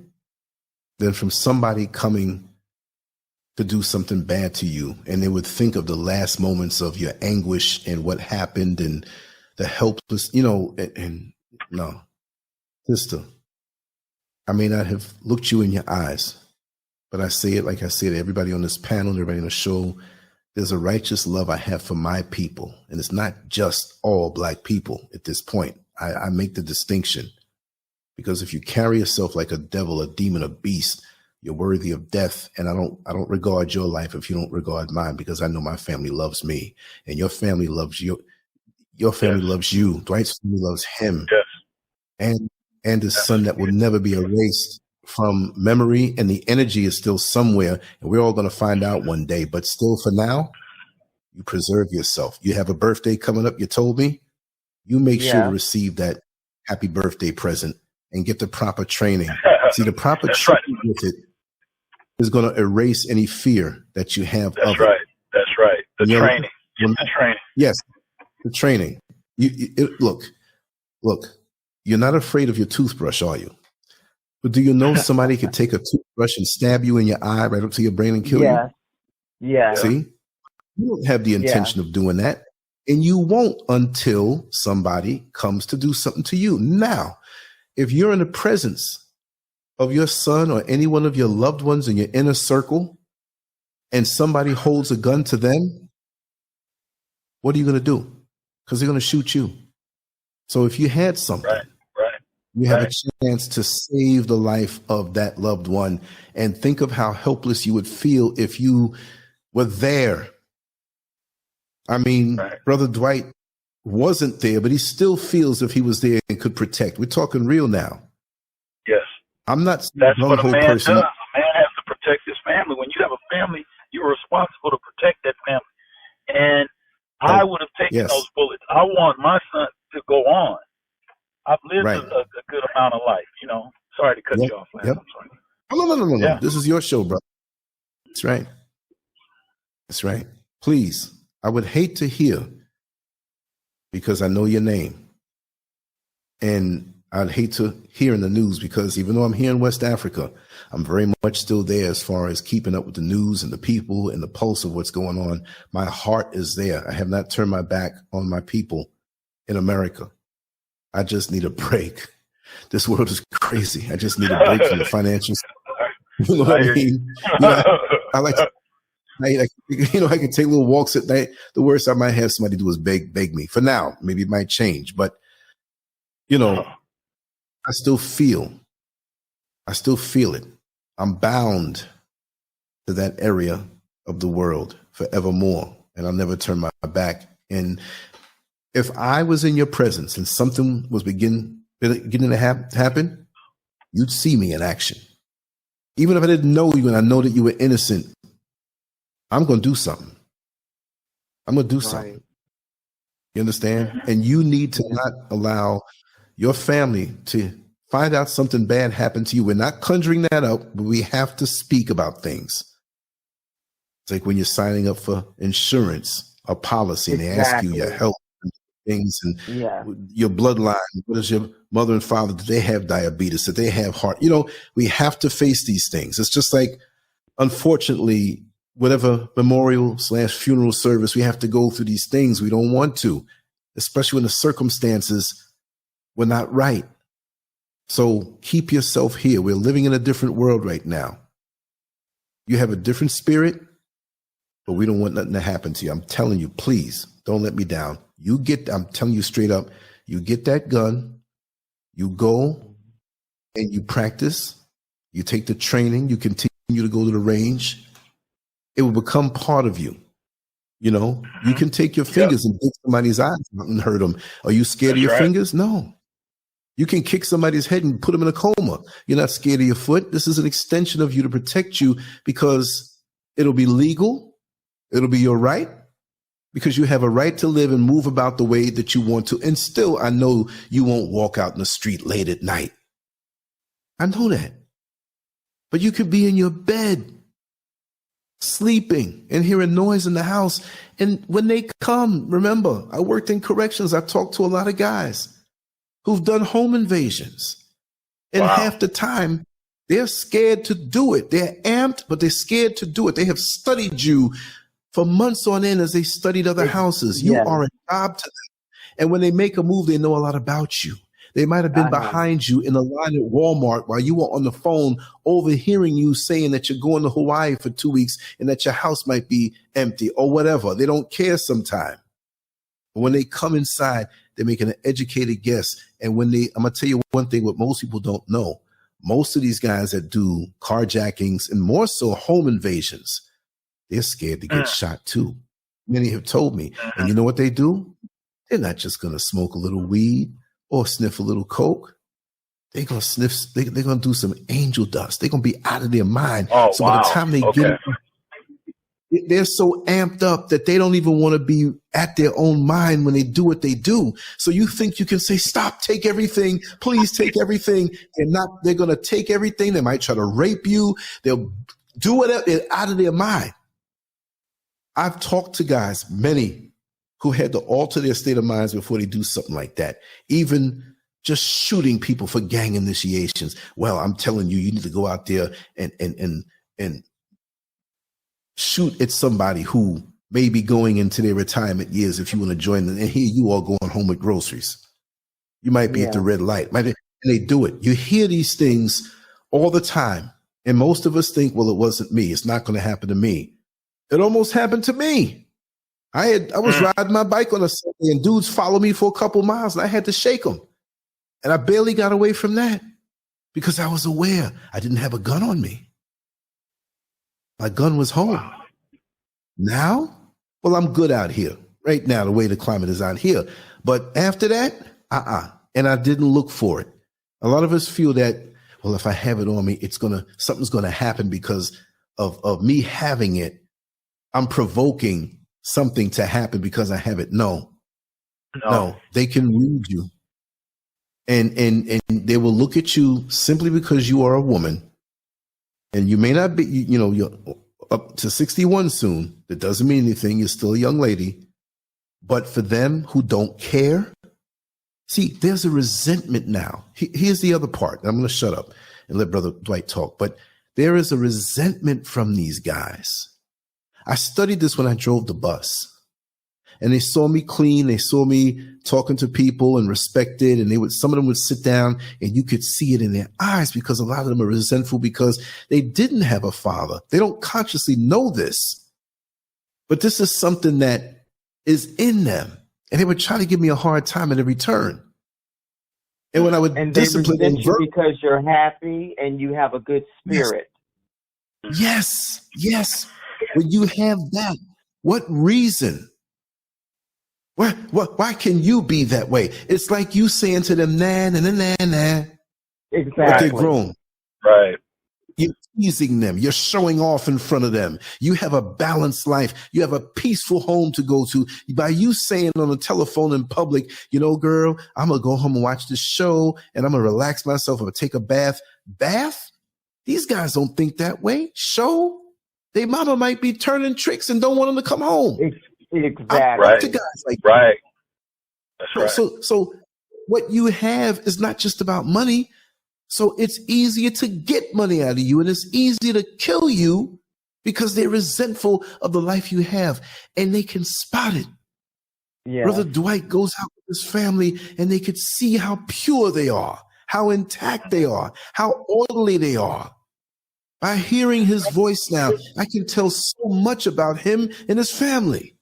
than from somebody coming to do something bad to you, and they would think of the last moments of your anguish and what happened and the helpless, and no, sister, I may not have looked you in your eyes, but I say it like I say to everybody on this panel, everybody on the show, there's a righteous love I have for my people. And it's not just all Black people at this point. I make the distinction, because if you carry yourself like a devil, a demon, a beast, you're worthy of death. And I don't regard your life if you don't regard mine, because I know my family loves me and your family loves you. Your family loves you. Dwight's family loves him. Yes. And his son that will never be erased from memory, and the energy is still somewhere, and we're all going to find out one day. But still, for now, you preserve yourself. You have a birthday coming up, you told me. You make sure to receive that happy birthday present and get the proper training. See, the proper training with it is going to erase any fear that you have of it. That's right. The training. The training. Yes, the training. Look, you're not afraid of your toothbrush, are you? But do you know somebody could take a toothbrush and stab you in your eye right up to your brain and kill you? Yeah. See? You don't have the intention of doing that. And you won't until somebody comes to do something to you. Now, if you're in the presence of your son or any one of your loved ones in your inner circle, and somebody holds a gun to them, what are you going to do? Because they're going to shoot you. So if you had something, you have a chance to save the life of that loved one, and think of how helpless you would feel if you were there. I mean, Brother Dwight wasn't there, but he still feels if he was there and could protect. We're talking real now. Yes. I'm not. That's what a man does. A man has to protect his family. When you have a family, you're responsible to protect that family. And I would have taken those bullets. I want my son to go on. I've lived a good amount of life, Sorry to cut you off, Lance. I'm sorry. No. Yeah. This is your show, brother. That's right. That's right. Please, I would hate to hear, because I know your name, and I'd hate to hear in the news, because even though I'm here in West Africa, I'm very much still there as far as keeping up with the news and the people and the pulse of what's going on. My heart is there. I have not turned my back on my people in America. I just need a break. This world is crazy. I just need a break from the financial. You know what I mean? I like to, I can take little walks at night. The worst I might have somebody do is beg me. For now, maybe it might change, but I still feel it. I'm bound to that area of the world forevermore, and I'll never turn my back. And if I was in your presence and something was beginning to happen, you'd see me in action. Even if I didn't know you and I know that you were innocent, I'm going to do something. I'm going to do something. You understand? And you need to not allow your family to find out something bad happened to you. We're not conjuring that up, but we have to speak about things. It's like when you're signing up for insurance or policy, and they ask you your health things and your bloodline. What is your mother and father? Do they have diabetes? Do they have heart? We have to face these things. It's just like, unfortunately, whatever memorial/funeral service, we have to go through these things. We don't want to, especially when the circumstances were not right. So keep yourself here. We're living in a different world right now. You have a different spirit, but we don't want nothing to happen to you. I'm telling you, please don't let me down. I'm telling you straight up, you get that gun, you go and you practice, you take the training, you continue to go to the range. It will become part of you. You can take your fingers and dig somebody's eyes out and hurt them. Are you scared of your fingers? No. You can kick somebody's head and put them in a coma. You're not scared of your foot. This is an extension of you to protect you, because it'll be legal. It'll be your right, because you have a right to live and move about the way that you want to. And still, I know you won't walk out in the street late at night. I know that. But you could be in your bed, sleeping, and hearing noise in the house. And when they come, remember, I worked in corrections. I talked to a lot of guys who've done home invasions. And half the time, They're scared to do it. They're amped, but they're scared to do it. They have studied you for months on end as they studied other houses. You are a job to them. And when they make a move, they know a lot about you. They might have been behind you in a line at Walmart while you were on the phone, overhearing you saying that you're going to Hawaii for 2 weeks and that your house might be empty or whatever. They don't care sometimes. But when they come inside, they're making an educated guess. And when I'm going to tell you one thing, what most people don't know. Most of these guys that do carjackings and more so home invasions, they're scared to get shot too. Many have told me. And you know what they do? They're not just going to smoke a little weed or sniff a little coke. They're going to sniff, they're going to do some angel dust. They're going to be out of their mind. Oh, so wow. by the time they get they're so amped up that they don't even want to be at their own mind when they do what they do. So you think you can say, stop, take everything, please take everything. They're going to take everything. They might try to rape you. They'll do whatever. They're out of their mind. I've talked to guys, many, who had to alter their state of minds before they do something like that. Even just shooting people for gang initiations. Well, I'm telling you, you need to go out there and shoot at somebody who may be going into their retirement years if you want to join them. And here you are going home with groceries. You might be at the red light. And they do it. You hear these things all the time. And most of us think, well, it wasn't me. It's not going to happen to me. It almost happened to me. I was riding my bike on a Sunday and dudes followed me for a couple miles and I had to shake them. And I barely got away from that because I was aware I didn't have a gun on me. My gun was home. Wow. Now, well, I'm good out here right now, the way the climate is out here. But after that, and I didn't look for it. A lot of us feel that, well, if I have it on me, something's gonna happen because of me having it. I'm provoking something to happen because I have it. No, they can read you. And they will look at you simply because you are a woman. And you may not be, you're up to 61 soon. That doesn't mean anything. You're still a young lady. But for them who don't care, see, there's a resentment now. Here's the other part. I'm going to shut up and let Brother Dwight talk. But there is a resentment from these guys. I studied this when I drove the bus. And they saw me clean. They saw me talking to people and respected. And some of them would sit down and you could see it in their eyes because a lot of them are resentful because they didn't have a father. They don't consciously know this, but this is something that is in them. And they would try to give me a hard time at every turn. And when I would discipline them because you're happy and you have a good spirit. Yes. When you have that, what reason? Why can you be that way? It's like you saying to them, nah. Exactly. But they're grown. Right. You're teasing them. You're showing off in front of them. You have a balanced life. You have a peaceful home to go to. By you saying on the telephone in public, girl, I'm going to go home and watch this show and I'm going to relax myself. I'm going to take a bath. Bath? These guys don't think that way. Show? Their mama might be turning tricks and don't want them to come home. Exactly. Right. To guys like right. That's right. So what you have is not just about money. So it's easier to get money out of you and it's easier to kill you because they're resentful of the life you have and they can spot it. Yeah. Brother Dwight goes out with his family and they could see how pure they are, how intact they are, how orderly they are. By hearing his voice now, I can tell so much about him and his family.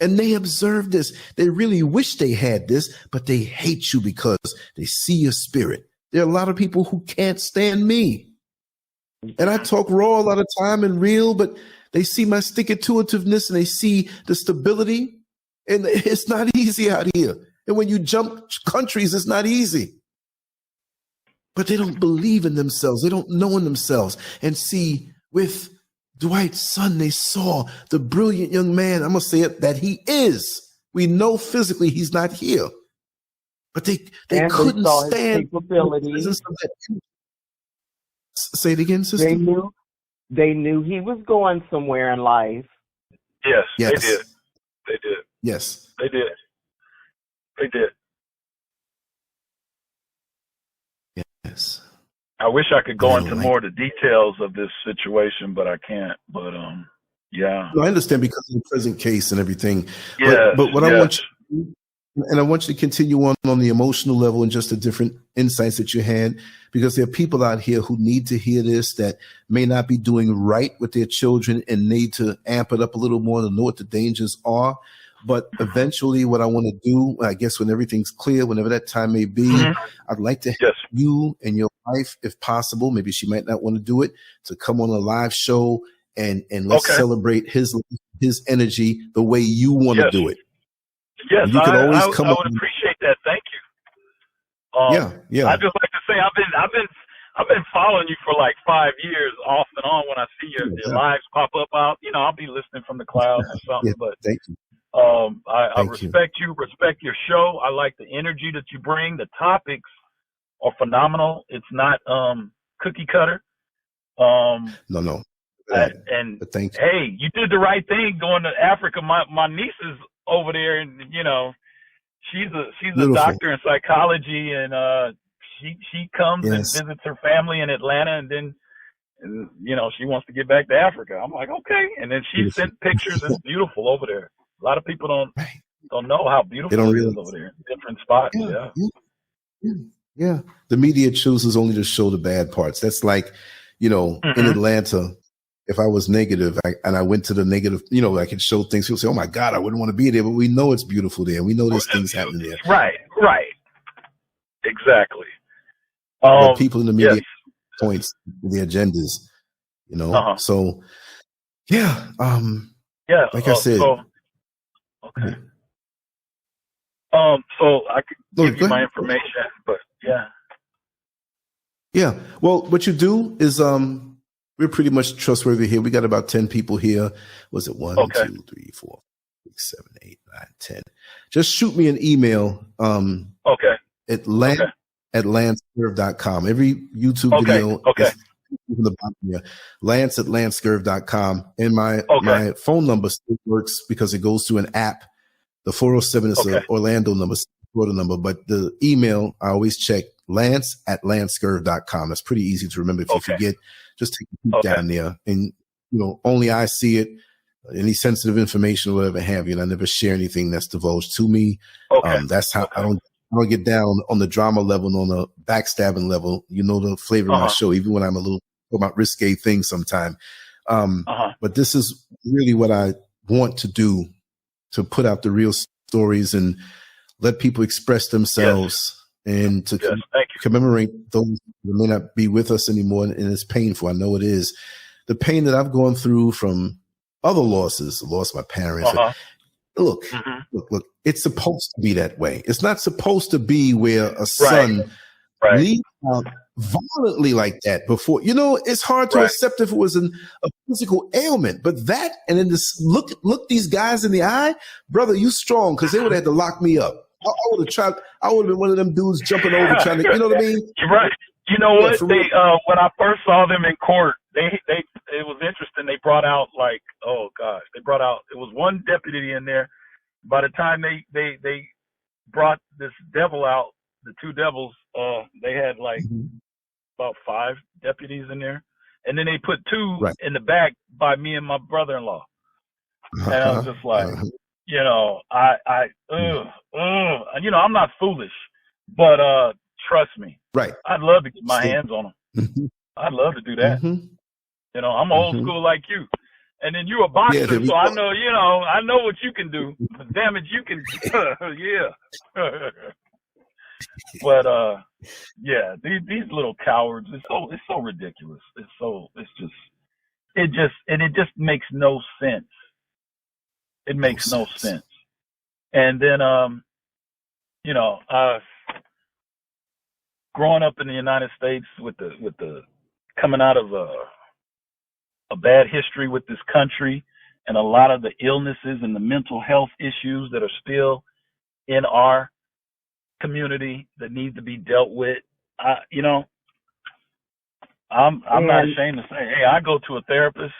And they observe this. They really wish they had this, but they hate you because they see your spirit. There are a lot of people who can't stand me. And I talk raw a lot of time and real, but they see my stick-to-itiveness and they see the stability. And it's not easy out here. And when you jump countries, it's not easy. But they don't believe in themselves. They don't know in themselves. And see, with Dwight's son, they saw the brilliant young man, I'm going to say it, that he is. We know physically he's not here. But they couldn't stand capabilities. Say it again, sister. They knew he was going somewhere in life. Yes. Yes. They did. Yes. They did. Yes. I wish I could go into like more of the details of this situation, but I can't. But yeah. No, I understand because of the present case and everything. Yes, but what yes. I want you, and I want you to continue on the emotional level and just the different insights that you had, because there are people out here who need to hear this that may not be doing right with their children and need to amp it up a little more to know what the dangers are. But eventually what I want to do, I guess when everything's clear, whenever that time may be, I'd like to have you and your wife, if possible, maybe she might not want to do it, to come on a live show and let's celebrate his energy the way you want to do it. Yes, you can always come. I would appreciate that. Thank you. Yeah. I just like to say I've been following you for like 5 years off and on. When I see your lives pop up, I'll be listening from the clouds or something. But thank you. I respect you. Respect your show. I like the energy that you bring. The topics are phenomenal. It's not cookie cutter. No. And but thank you. Hey, you did the right thing going to Africa. My niece is over there, and she's a doctor in psychology, and she comes and visits her family in Atlanta, and then she wants to get back to Africa. I'm like, okay, and then she sent pictures. It's beautiful over there. A lot of people don't know how beautiful it is over there. Different spots. Yeah. The media chooses only to show the bad parts. That's like, in Atlanta. If I was negative and I went to the negative, I could show things. People say, "Oh my God, I wouldn't want to be there," but we know it's beautiful there. We know there's things happening there. Right. Exactly. But people in the media points their agendas, So, yeah. Like I said. Okay. So I could give you my information, but yeah. Yeah. Well, what you do is we're pretty much trustworthy here. We got about 10 people here. Was it 1, 2, 3, 4, 6, 7, 8, 9, 10? Just shoot me an email. At LanceScurv.com. Every YouTube video is from the bottom here. Lance at LanceScurv.com. And my phone number still works because it goes through an app. The 407 is the Orlando number, Florida number, but the email I always check. Lance at LanceScurv.com. That's pretty easy to remember. If you forget, just take a peek down there. And, only I see it, any sensitive information or whatever have you. And I never share anything that's divulged to me. That's how I don't get down on the drama level and on the backstabbing level. The flavor of my show, even when I'm a little about risque things sometime. But this is really what I want to do, to put out the real stories and let people express themselves. And to commemorate those who may not be with us anymore. And it's painful. I know it is. The pain that I've gone through from other losses, the loss of my parents. Look, it's supposed to be that way. It's not supposed to be where a son leaves out violently like that before. It's hard to accept if it was a physical ailment. But that, and then this look these guys in the eye, brother, you strong, because they would have had to lock me up. I would have been one of them dudes jumping over trying to, you know what I mean? You're right. You know what? They when I first saw them in court, it was interesting. They brought out it was one deputy in there. By the time they brought this devil out, the two devils, they had about 5 deputies in there, and then they put 2 in the back by me and my brother-in-law, and I was just like. I'm not foolish, but trust me, I'd love to get my hands on them. I'd love to do that. I'm old school like you, and then you're a boxer, so I know, I know what you can do. The damage you can, But these little cowards. It's so ridiculous. It just makes no sense. It makes no sense. And then, growing up in the United States with the coming out of a bad history with this country, and a lot of the illnesses and the mental health issues that are still in our community that need to be dealt with. I'm not ashamed to say, hey, I go to a therapist.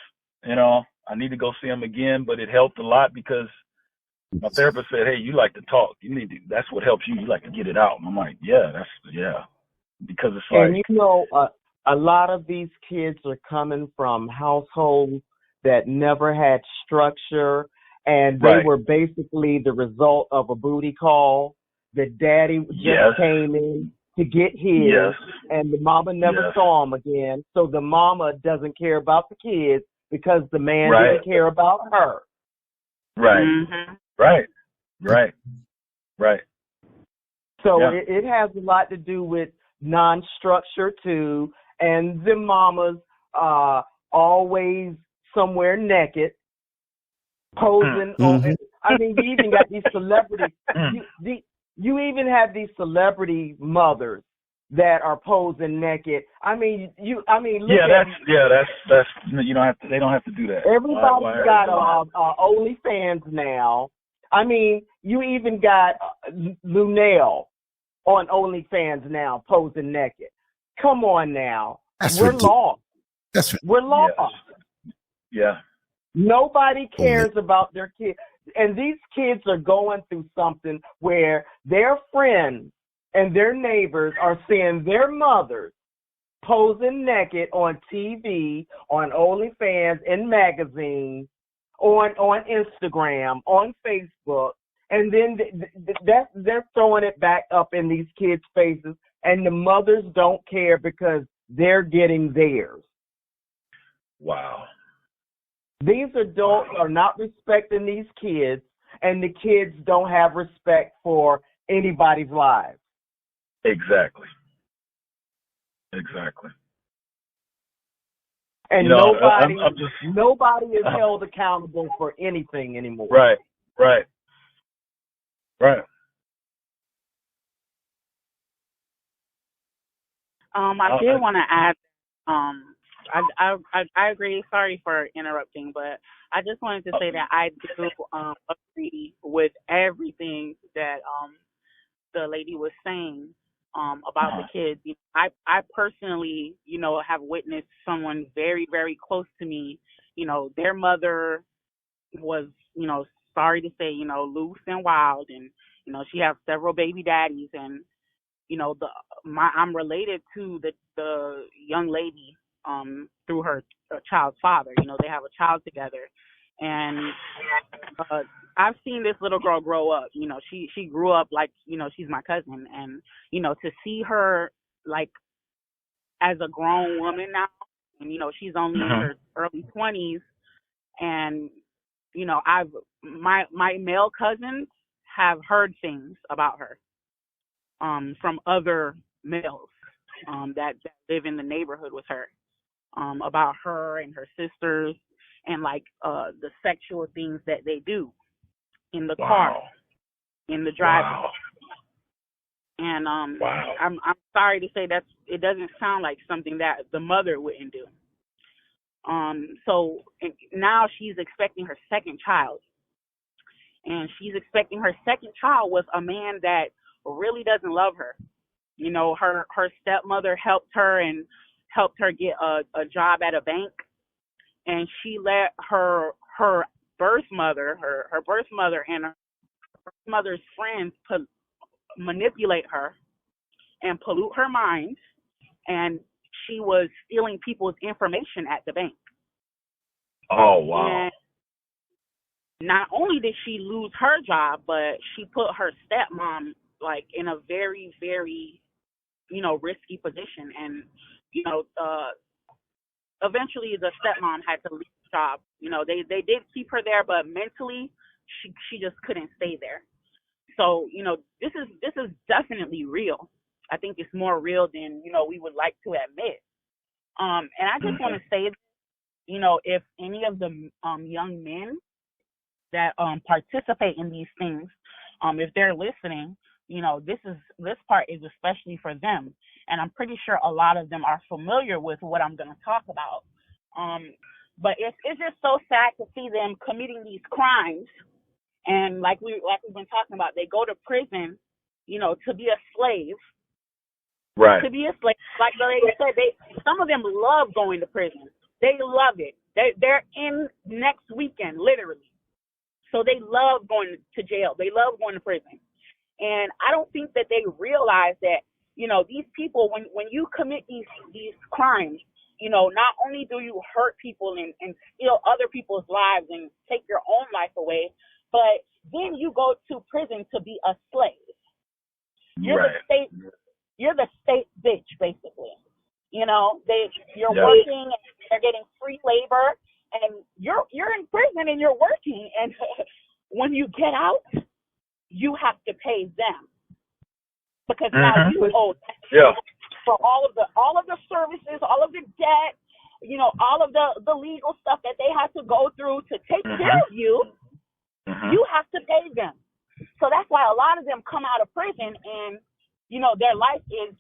I need to go see him again, but it helped a lot because my therapist said, hey, you like to talk. That's what helps you. You like to get it out. And I'm like, because it's like. And a lot of these kids are coming from households that never had structure, and they were basically the result of a booty call. The daddy just came in to get his, and the mama never saw him again. So the mama doesn't care about the kids because the man didn't care about her. Right. So it has a lot to do with non-structure too, and the mamas always somewhere naked, posing on. I mean, you even got these celebrities. You even have these celebrity mothers that are posing naked. I mean, look that's you don't have to. They don't have to do that. Everybody's got OnlyFans now. I mean, you even got Lunel on OnlyFans now, posing naked. Come on now. We're lost. We're lost. Yeah. Nobody cares about their kids. And these kids are going through something where their friends and their neighbors are seeing their mothers posing naked on TV, on OnlyFans, in magazines, on Instagram, on Facebook, and then they're throwing it back up in these kids' faces, and the mothers don't care because they're getting theirs. Wow. These adults are not respecting these kids, and the kids don't have respect for anybody's lives. Exactly. And nobody is held accountable for anything anymore. Right. I did want to add, I agree. Sorry for interrupting, but I just wanted to say that I do agree with everything that the lady was saying about the kids. I personally, have witnessed someone very, very close to me. Their mother was, sorry to say, loose and wild, and she has several baby daddies, and I'm related to the young lady through her child's father. They have a child together, and I've seen this little girl grow up. She grew up like, she's my cousin, and to see her like as a grown woman now, and she's only in her early 20s, and my male cousins have heard things about her from other males that live in the neighborhood with her, about her and her sisters, and like the sexual things that they do in the car, in the driveway. And I'm sorry to say it doesn't sound like something that the mother wouldn't do. So now she's expecting her second child, and she's expecting her second child with a man that really doesn't love her. Her stepmother helped her get a job at a bank, and she let her birth mother and her mother's friends manipulate her and pollute her mind, and she was stealing people's information at the bank. Oh, wow. And not only did she lose her job, but she put her stepmom like in a very, very, risky position. And, eventually the stepmom had to leave the job. They did keep her there, but mentally she just couldn't stay there. So, this is definitely real. I think it's more real than, we would like to admit. And I just want to say, if any of the young men that participate in these things, if they're listening, this part is especially for them. And I'm pretty sure a lot of them are familiar with what I'm going to talk about. But it's just so sad to see them committing these crimes. And like we've been talking about, they go to prison, to be a slave. Right. To be a slave. Like the lady said, some of them love going to prison. They love it. They're in next weekend, literally. So they love going to jail. They love going to prison. And I don't think that they realize that these people, when you commit these crimes, not only do you hurt people and steal other people's lives and take your own life away, but then you go to prison to be a slave. You're the state bitch, basically. You're working and they're getting free labor, and you're in prison and you're working, and when you get out, you have to pay them because now you owe for all of the services, all of the debt, all of the legal stuff that they have to go through to take care of you. You have to pay them. So that's why a lot of them come out of prison and, their life is,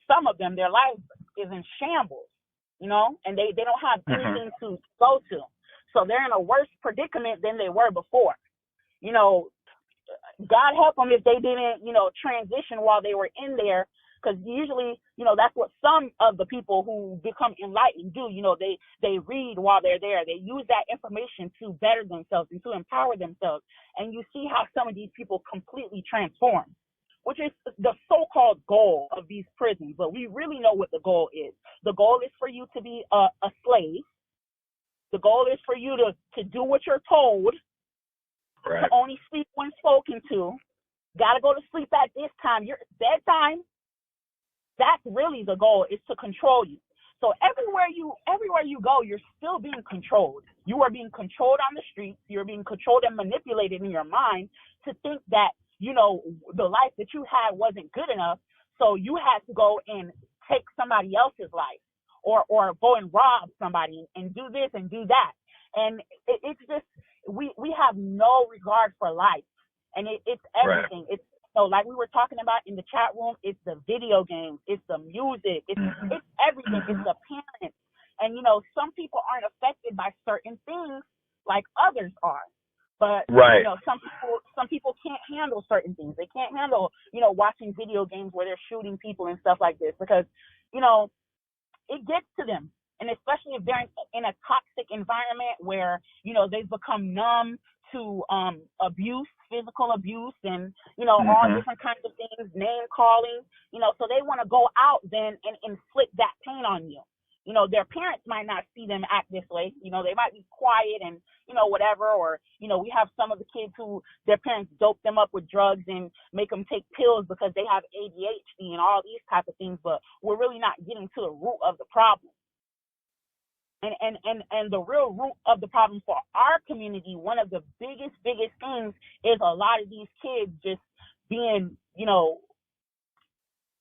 their life is in shambles, and they don't have anything to go to. So they're in a worse predicament than they were before. God help them if they didn't, transition while they were in there, because usually, that's what some of the people who become enlightened do. They read while they're there. They use that information to better themselves and to empower themselves. And you see how some of these people completely transform, which is the so-called goal of these prisons. But we really know what the goal is. The goal is for you to be a slave. The goal is for you to do what you're told, to only sleep when spoken to. Got to go to sleep at this time. Your bedtime. That's really the goal, is to control you. So everywhere you go, you're still being controlled. You are being controlled on the streets. You're being controlled and manipulated in your mind to think that, the life that you had wasn't good enough. So you had to go and take somebody else's life or go and rob somebody and do this and do that. And it's just, we have no regard for life. And it's everything. It's, like we were talking about in the chat room, it's the video games, it's the music, it's everything, it's the parents. And, some people aren't affected by certain things like others are. But, some people can't handle certain things. They can't handle, watching video games where they're shooting people and stuff like this because, it gets to them. And especially if they're in a toxic environment where, they've become numb to abuse, physical abuse, and, all different kinds of things, name calling, so they want to go out then and inflict that pain on you. Their parents might not see them act this way. They might be quiet and, whatever, or, we have some of the kids who their parents dope them up with drugs and make them take pills because they have ADHD and all these type of things, but we're really not getting to the root of the problem. And the real root of the problem for our community, one of the biggest things is a lot of these kids just being,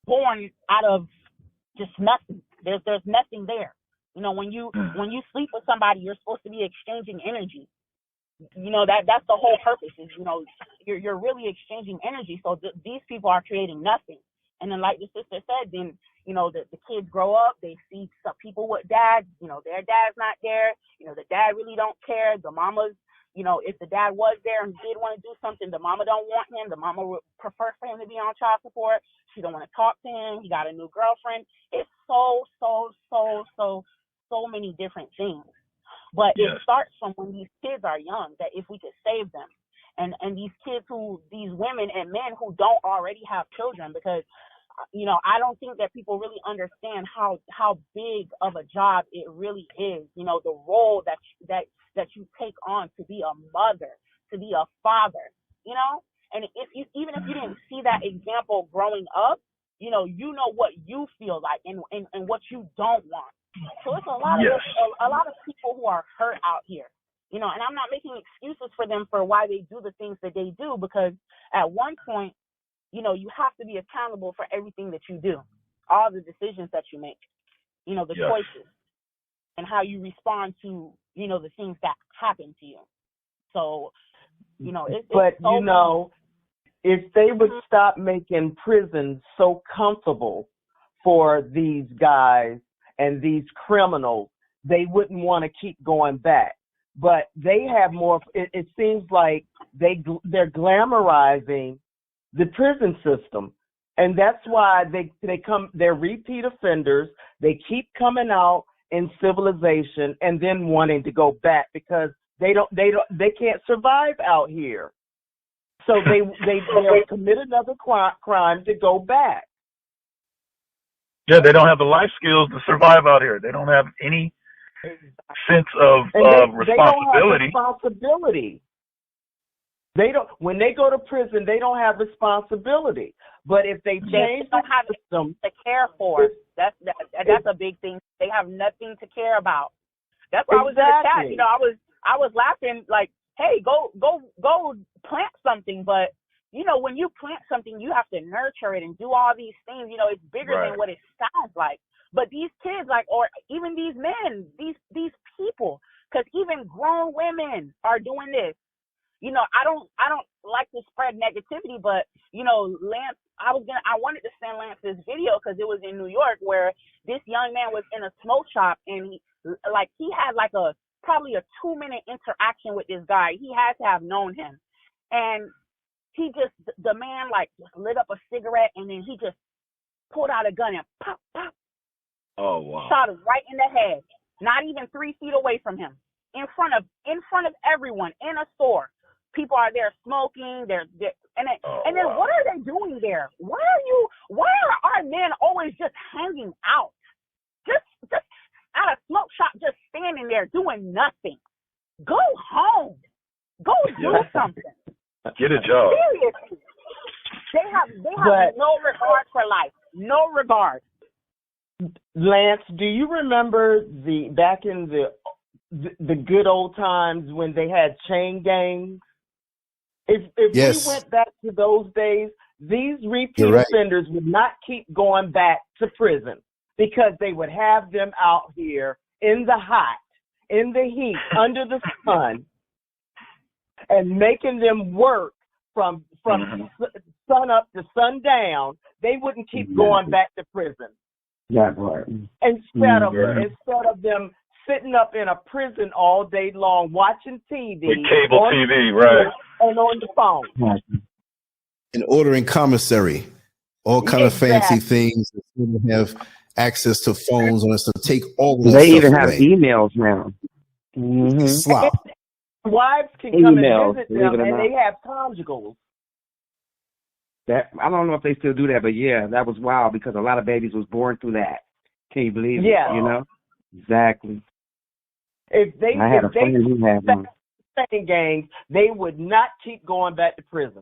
born out of just nothing. There's nothing there. When you sleep with somebody, you're supposed to be exchanging energy. That's the whole purpose is, you're really exchanging energy. So these people are creating nothing. And then like the sister said, then, the kids grow up, they see some people with dads, their dad's not there, the dad really don't care. The mamas, if the dad was there and did want to do something, the mama don't want him. The mama would prefer for him to be on child support. She don't want to talk to him. He got a new girlfriend. It's so many different things. But it starts from when these kids are young, that if we could save them. And these kids these women and men who don't already have children, because, I don't think that people really understand how big of a job it really is. The role that you take on to be a mother, to be a father, and even if you didn't see that example growing up, you know what you feel like and what you don't want. So it's a lot of people who are hurt out here. And I'm not making excuses for them for why they do the things that they do, because at one point, you have to be accountable for everything that you do, all the decisions that you make, the choices and how you respond to, the things that happen to you. So, if they would stop making prisons so comfortable for these guys and these criminals, they wouldn't want to keep going back. But they have more. It seems like they're glamorizing the prison system, and that's why they're repeat offenders. They keep coming out in civilization and then wanting to go back because they can't survive out here. So they'll commit another crime to go back. Yeah, they don't have the life skills to survive out here. They don't have any sense of responsibility. They don't have responsibility. They don't. When they go to prison, they don't have responsibility. But if they change don't have system to care for, that's a big thing. They have nothing to care about. That's why I was in the chat. You know, I was laughing like, hey, go plant something. But you know, when you plant something, you have to nurture it and do all these things. You know, it's bigger than what it sounds like. But these kids, like, or even these men, these people, because even grown women are doing this. You know, I don't like to spread negativity, but you know, Lance, I wanted to send Lance this video because it was in New York where this young man was in a smoke shop and he had like probably a 2-minute interaction with this guy. He had to have known him, and the man like just lit up a cigarette and then he just pulled out a gun and pop. Oh wow! Shot him right in the head, not even 3 feet away from him, in front of everyone in a store. People are there smoking. And then what are they doing there? Why are our men always just hanging out, just at a smoke shop, just standing there doing nothing? Go home. Go do something. Get a job. Seriously, they have no regard for life. No regard. Lance, do you remember back in the good old times when they had chain gangs? If yes. we went back to those days, these repeat offenders would not keep going back to prison because they would have them out here in the hot, in the heat, under the sun, and making them work from sun up to sundown. They wouldn't keep going back to prison. That part. Instead of them sitting up in a prison all day long watching TV. With cable TV, right. And on the phone. And ordering commissary, all kind of fancy things. They have access to phones and stuff. Take all of that They stuff even have away. emails now. Slop. Wives can come and visit them, and they have conjugals. That I don't know if they still do that, but yeah, that was wild because a lot of babies was born through that. Can you believe it? Yeah. You know? Exactly. I had a friend who had one. Gangs, they would not keep going back to prison.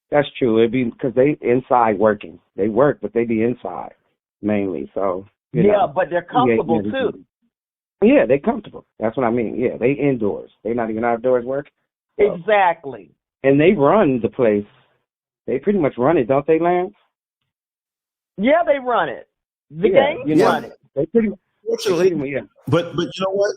That's true. It'd be because they inside working. They work, but they be inside mainly. So you know, but they're comfortable too. Yeah, they comfortable. That's what I mean. Yeah, they indoors. They not even outdoors working. So. Exactly. And they run the place. They pretty much run it, don't they, Lance? Yeah, they run it. The gangs run it. They pretty much. Fortunately, but you know what?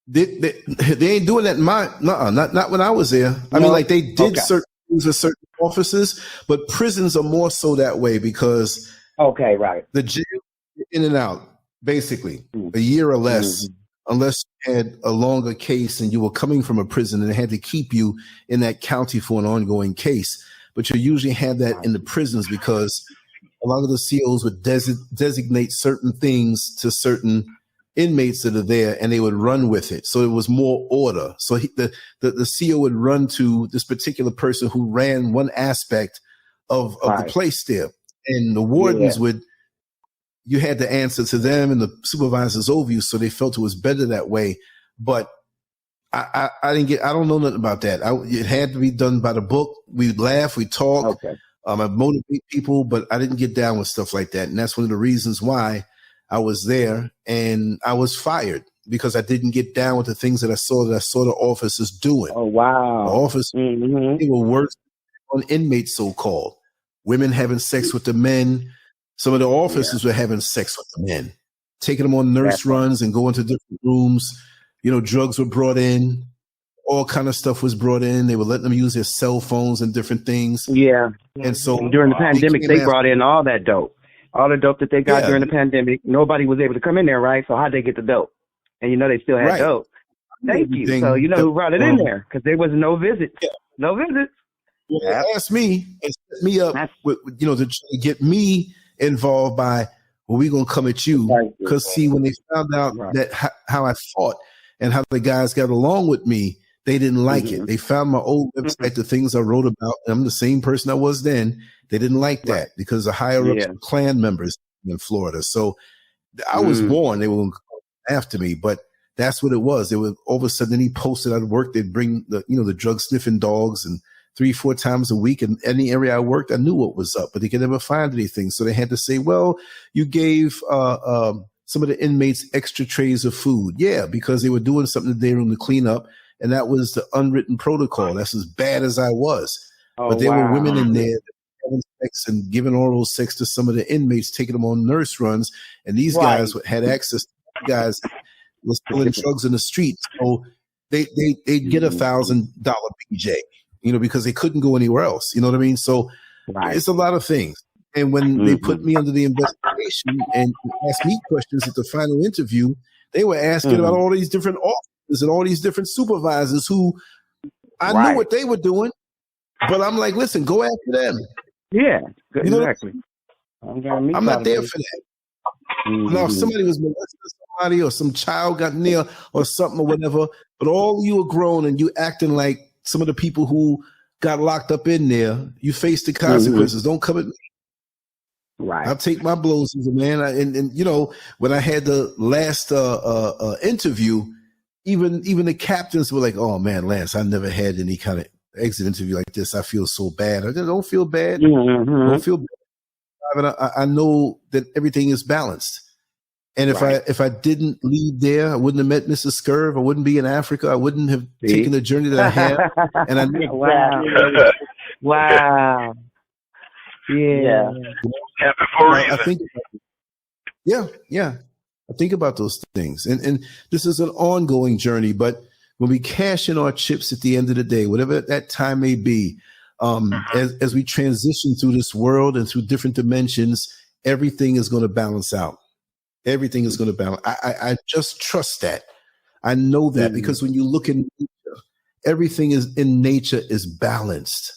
They ain't doing that. Not when I was there. I mean, like they did certain things at certain offices, but prisons are more so that way because the jail in and out basically a year or less, unless you had a longer case and you were coming from a prison and they had to keep you in that county for an ongoing case. But you usually had that in the prisons because a lot of the COs would designate certain things to certain inmates that are there, and they would run with it. So it was more order. So the CO would run to this particular person who ran one aspect of the place there, and the wardens you had to answer to them and the supervisors over you. So they felt it was better that way. But I don't know nothing about that. It had to be done by the book. We'd laugh, we talk. I motivate people, but I didn't get down with stuff like that. And that's one of the reasons why I was there and I was fired because I didn't get down with the things that I saw the officers doing. Oh, wow. The officers, they were worse on inmates, so-called. Women having sex with the men. Some of the officers were having sex with the men, taking them on nurse runs and going to different rooms. You know, drugs were brought in. All kind of stuff was brought in. They were letting them use their cell phones and different things. Yeah. And so during the pandemic, they brought in all that dope. All the dope that they got during the pandemic. Nobody was able to come in there, right? So how'd they get the dope? And you know they still had dope. Thank you. So you know who brought it in there? Because there was no visits. No visits. Well, they asked me and set me up with, to get me involved by, well, we're going to come at you. Because see, when they found out that how I fought and how the guys got along with me, They didn't like it. They found my old website, the things I wrote about. I'm the same person I was then. They didn't like that because the higher ups were Klan members in Florida. So I was born. They were after me, but that's what it was. They were all of a sudden he posted at work. They'd bring the drug sniffing dogs, and 3-4 times a week in any area I worked, I knew what was up, but they could never find anything. So they had to say, well, you gave some of the inmates extra trays of food. Yeah, because they were doing something in the day room to clean up. And that was the unwritten protocol. That's as bad as I was. But there were women in there having sex and giving oral sex to some of the inmates, taking them on nurse runs. And these guys had access to guys was selling drugs in the streets. So they'd get $1,000 PJ, because they couldn't go anywhere else. You know what I mean? So it's a lot of things. And when they put me under the investigation and asked me questions at the final interview, they were asking about all these different officers and all these different supervisors who I knew what they were doing, but I'm like, listen, go after them. Yeah, exactly. I'm not there for that. Now, if somebody was molesting somebody or some child got near or something or whatever, but all you were grown and you acting like some of the people who got locked up in there, you face the consequences. Don't come at me. Right. I'll take my blows as a man. And when I had the last interview, even the captains were like, oh man, Lance, I never had any kind of exit interview like this. I feel so bad. I don't feel bad. Don't feel bad. I know that everything is balanced. And if I didn't leave there, I wouldn't have met Mrs. Scurv. I wouldn't be in Africa. I wouldn't have taken the journey that I had. And I knew wow. Yeah. I think, I think about those things. And this is an ongoing journey, but when we cash in our chips at the end of the day, whatever that time may be, as we transition through this world and through different dimensions, everything is going to balance out. Everything is going to balance. I just trust that. I know that because when you look in nature, everything in nature is balanced.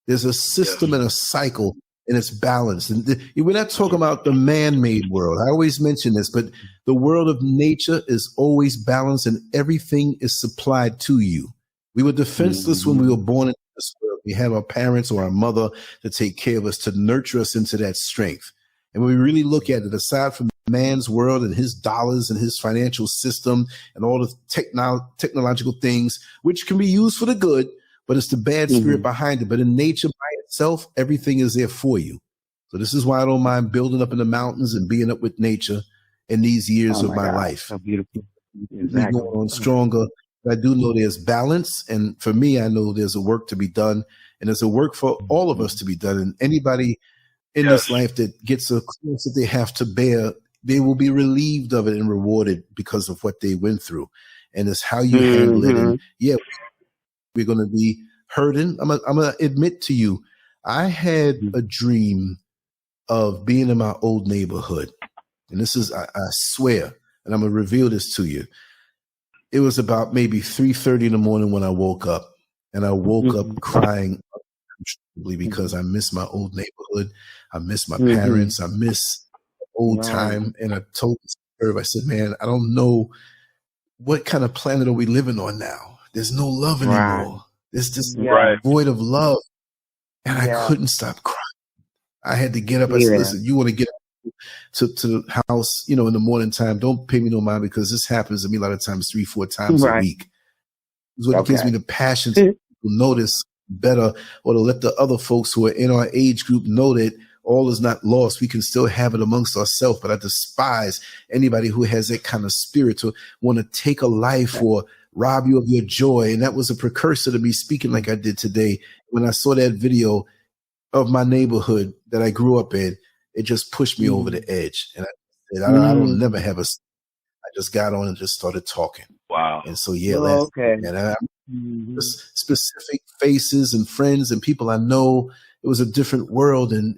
There's a system and a cycle, and it's balanced. And we're not talking about the man-made world. I always mention this, but the world of nature is always balanced, and everything is supplied to you. We were defenseless when we were born into this world. We have our parents or our mother to take care of us, to nurture us into that strength. And when we really look at it, aside from man's world and his dollars and his financial system and all the technological things, which can be used for the good, but it's the bad spirit behind it. But in nature by itself, everything is there for you. So this is why I don't mind building up in the mountains and being up with nature in these years of my life. So beautiful. Exactly. Going on stronger. I do know there's balance. And for me, I know there's a work to be done. And there's a work for all of us to be done. And anybody in this life that gets a cross that they have to bear, they will be relieved of it and rewarded because of what they went through. And it's how you handle it. And we're going to be hurting. I'm going to admit to you, I had a dream of being in my old neighborhood. And this is, I swear, and I'm going to reveal this to you. It was about maybe 3:30 in the morning when I woke up, and I woke up crying uncontrollably because I miss my old neighborhood. I miss my parents. I miss old time. And I told Scurv, I said, man, I don't know what kind of planet are we living on now. There's no love anymore. There's this void of love. And I couldn't stop crying. I had to get up. I said, listen, you want to get up to the house, in the morning time, don't pay me no mind because this happens to me a lot of times 3-4 times a week. It's what gives me the passion to notice better, or to let the other folks who are in our age group know that all is not lost. We can still have it amongst ourselves, but I despise anybody who has that kind of spirit to want to take a life or rob you of your joy. And that was a precursor to me speaking like I did today. When I saw that video of my neighborhood that I grew up in, it just pushed me over the edge. And I said, I don't never have I just got on and just started talking. Wow. And so, specific faces and friends and people I know. It was a different world, and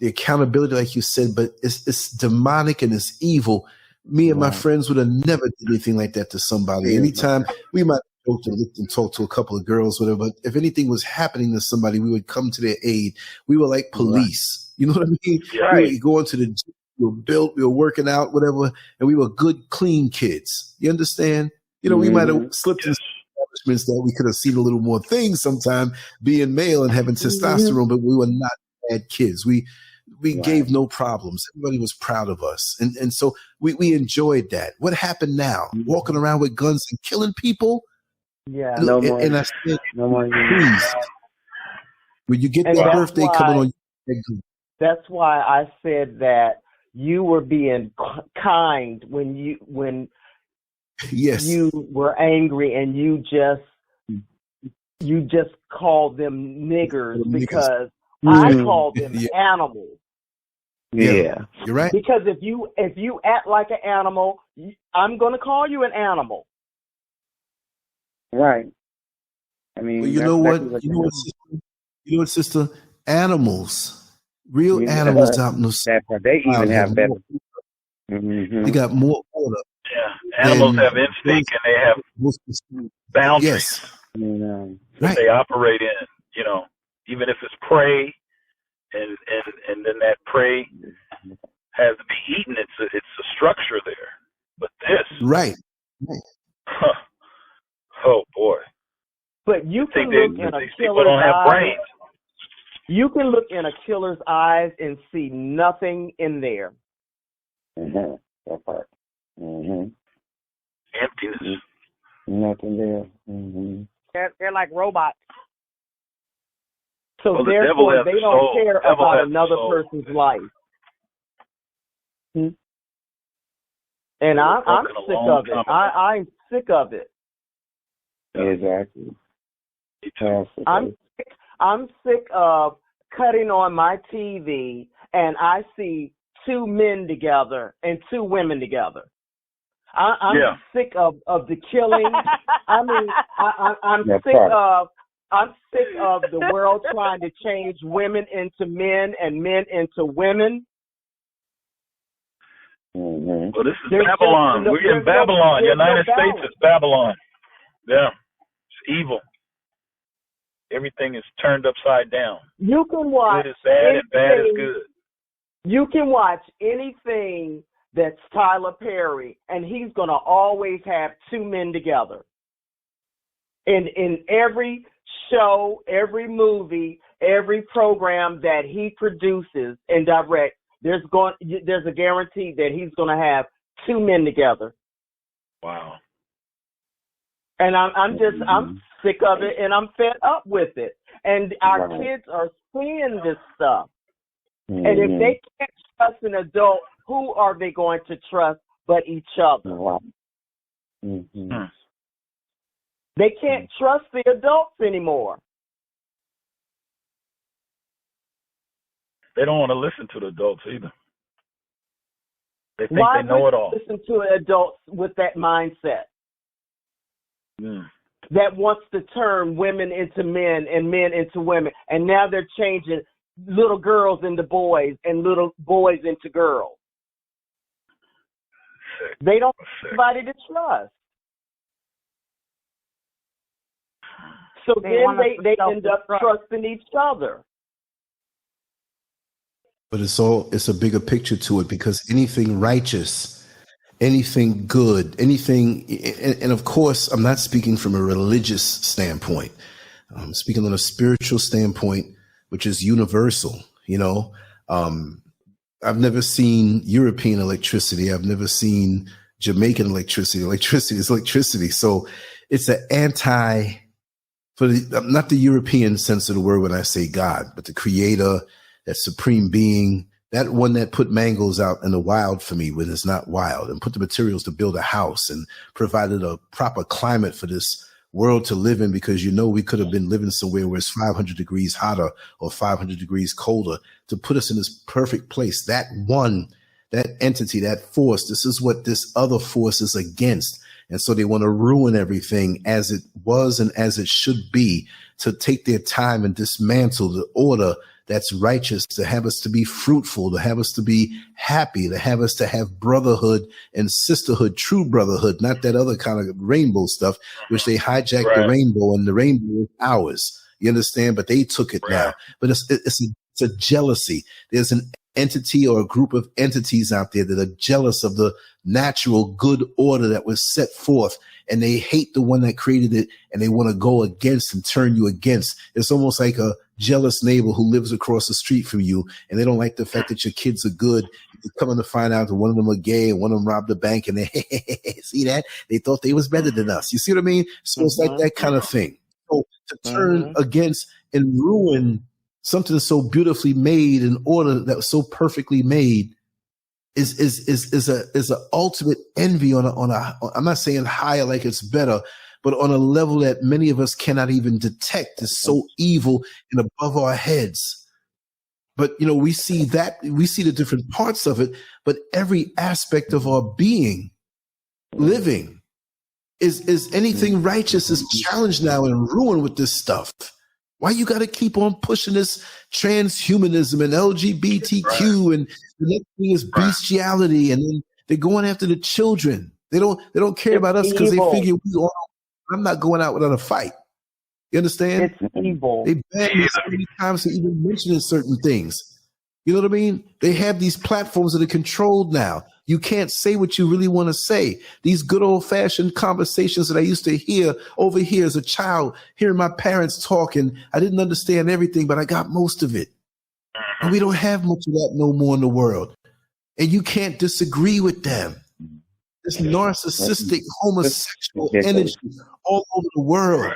the accountability, like you said, but it's demonic and it's evil. Me and my friends would have never did anything like that to somebody. Anytime we might joke and talk to a couple of girls, whatever, but if anything was happening to somebody, we would come to their aid. We were like police. You know what I mean? We would go into the gym, we were built, we were working out, whatever, and we were good, clean kids. You understand? We might have slipped in punishments that we could have seen a little more things sometime being male and having testosterone, but we were not bad kids. We gave no problems. Everybody was proud of us. And so we enjoyed that. What happened now? Walking around with guns and killing people? Yeah. No more. And I said, please, when you get that birthday coming on, that's why I said that you were being kind when yes, you were angry and you just called them niggers because I called them animals. Yeah, you're right. Because if you act like an animal, I'm going to call you an animal. Right. I mean, well, you know what, sister? Animals, real animals out in the sun. They even have better. They got more order. Yeah, animals have instinct and they have boundaries. Yes. That they operate in. You know, even if it's prey, and then that prey has to be eaten. It's a structure there. But this, right. Oh boy. But you can look in a killer's eyes. You can look in a killer's eyes and see nothing in there. That part. Emptiness. Nothing there. They're like robots. So therefore, they don't care about another person's life. And I'm sick of it. I'm sick of it. Exactly. I'm sick of cutting on my TV and I see two men together and two women together. I'm sick of the killing. I mean, I'm sick of the world trying to change women into men and men into women. Well, this is Babylon. We're in Babylon. United States is Babylon. Yeah, it's evil. Everything is turned upside down. You can watch good is bad and bad is good. You can watch anything that's Tyler Perry, and he's going to always have two men together. In every show, every movie, every program that he produces and directs, there's a guarantee that he's going to have two men together. Wow. And I'm sick of it, and I'm fed up with it. And our kids are seeing this stuff. And if they can't trust an adult, who are they going to trust but each other? They can't trust the adults anymore. They don't want to listen to the adults either. They think they know it all. Listen to adults with that mindset that wants to turn women into men and men into women. And now they're changing little girls into boys and little boys into girls. They don't have anybody to trust. So then they end up trusting each other. But it's a bigger picture to it, because anything righteous, anything good, anything, and of course, I'm not speaking from a religious standpoint. I'm speaking on a spiritual standpoint, which is universal. You know, I've never seen European electricity. I've never seen Jamaican electricity. Electricity is electricity. So it's an not the European sense of the word when I say God, but the creator, that supreme being, that one that put mangoes out in the wild for me when it's not wild, and put the materials to build a house and provided a proper climate for this world to live in, because we could have been living somewhere where it's 500 degrees hotter or 500 degrees colder, to put us in this perfect place. That entity, that force, this is what this other force is against. And so they want to ruin everything as it was and as it should be, to take their time and dismantle the order that's righteous, to have us to be fruitful, to have us to be happy, to have us to have brotherhood and sisterhood, true brotherhood, not that other kind of rainbow stuff, which they hijacked the rainbow, and the rainbow is ours. You understand? But they took it now. But it's a jealousy. There's an entity or a group of entities out there that are jealous of the natural good order that was set forth, and they hate the one that created it, and they want to go against and turn you against. It's almost like a jealous neighbor who lives across the street from you, and they don't like the fact that your kids are good. You're coming to find out that one of them are gay and one of them robbed a bank, and they see that they thought they was better than us. You see what I mean? So it's like that kind of thing. So to turn against and ruin something so beautifully made, in order that was so perfectly made, is a ultimate envy on a I'm not saying higher like it's better, but on a level that many of us cannot even detect. Is so evil and above our heads. But we see the different parts of it, but every aspect of our being, living, is anything righteous is challenged now and ruined with this stuff. Why you got to keep on pushing this transhumanism and LGBTQ, and the next thing is bestiality, and then they're going after the children. They don't care about us because they figure I'm not going out without a fight. You understand? It's evil. They banned me so many times for even mentioning certain things. You know what I mean? They have these platforms that are controlled now. You can't say what you really want to say. These good old-fashioned conversations that I used to hear over here as a child, hearing my parents talking, I didn't understand everything, but I got most of it. And we don't have much of that no more in the world. And you can't disagree with them. This narcissistic, homosexual energy all over the world.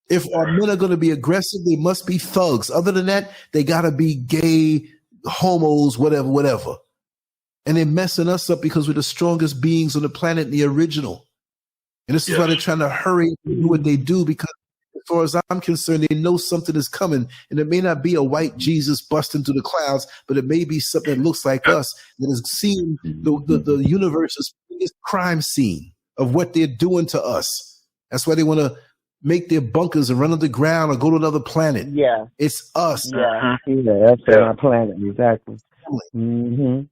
If our men are going to be aggressive, they must be thugs. Other than that, they got to be gay, homos, whatever. And they're messing us up because we're the strongest beings on the planet, the original. And this is why they're trying to hurry and do what they do, because as far as I'm concerned, they know something is coming. And it may not be a white Jesus busting through the clouds, but it may be something that looks like us, that is seeing the universe's biggest crime scene of what they're doing to us. That's why they want to make their bunkers and run underground or go to another planet. Yeah. It's us. Yeah. That's our planet, exactly. Mm-hmm.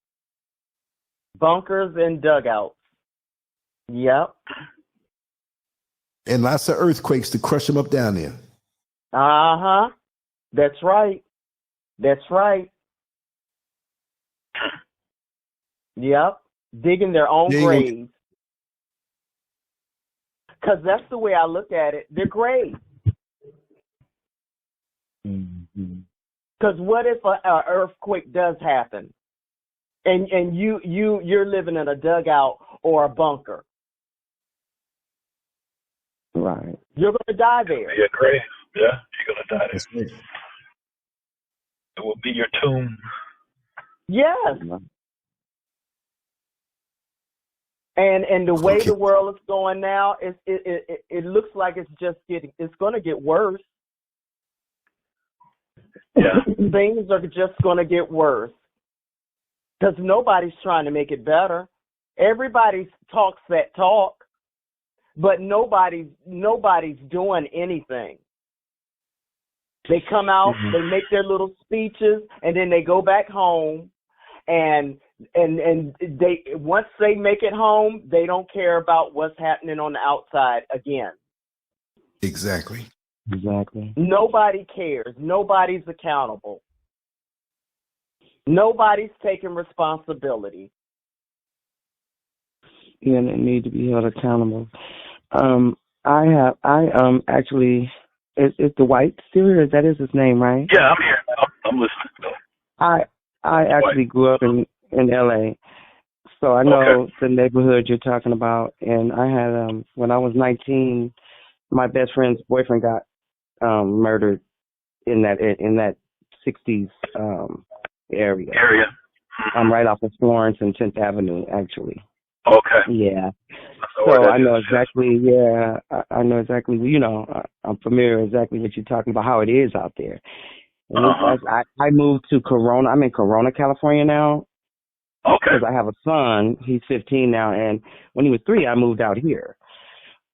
Bunkers and dugouts. Yep. And lots of earthquakes to crush them up down there. Uh-huh. That's right. That's right. Yep. Digging their own graves. Because that's the way I look at it. They're graves. Because what if an earthquake does happen, and you're living in a dugout or a bunker? Right. You're going to die there. Be a grave. Yeah, you're going to die there. It will be your tomb. Yes. And the way the world is going now, it looks like it's going to get worse. Yeah. Things are just going to get worse because nobody's trying to make it better. Everybody talks that talk, but nobody's doing anything. They come out, they make their little speeches, and then they go back home, and they once they make it home, they don't care about what's happening on the outside again. Exactly. Nobody cares. Nobody's accountable. Nobody's taking responsibility. Yeah, they need to be held accountable. Actually, is Dwight still here? That is his name, right? Yeah, I'm here. I'm listening. I actually grew up in LA, so I know the neighborhood you're talking about. And I had when I was 19, my best friend's boyfriend got murdered in that 60s area. I'm right off of Florence and 10th Avenue, actually. Okay. Yeah. So I know exactly. Yeah, I know exactly. I'm familiar exactly what you're talking about. How it is out there. And I moved to Corona. I'm in Corona, California now. Okay. Because I have a son. He's 15 now, and when he was 3, I moved out here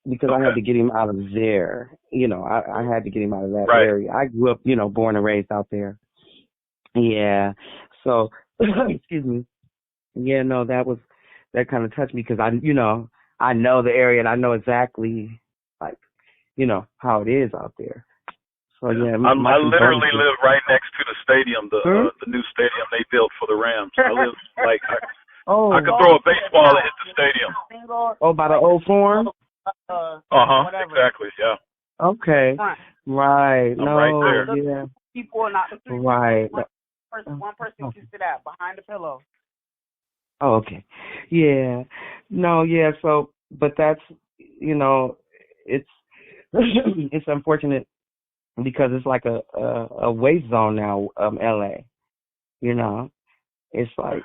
because I had to get him out of there. I had to get him out of that area. I grew up, born and raised out there. Yeah. So, excuse me. Yeah, no, that kind of touched me because I know the area and I know exactly how it is out there. So yeah, I literally live right next to the stadium, the new stadium they built for the Rams. I live like I could throw a baseball and hit the stadium. Oh, by the old Forum? Exactly, yeah. Okay. Right. I'm right there. Yeah. People not the three. Right. One person can sit out behind the pillow. Oh, okay. Yeah. No, yeah, so but that's it's it's unfortunate because it's like a waste zone now, LA. It's like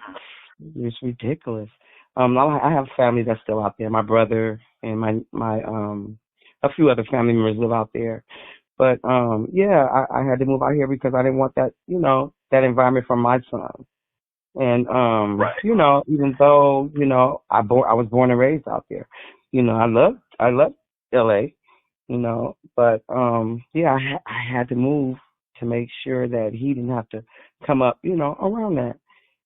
it's ridiculous. I have family that's still out there. My brother and my a few other family members live out there. But yeah, I had to move out here because I didn't want that, that environment for my son. And even though, I was born and raised out there. I love LA, but yeah, I had to move to make sure that he didn't have to come up, around that.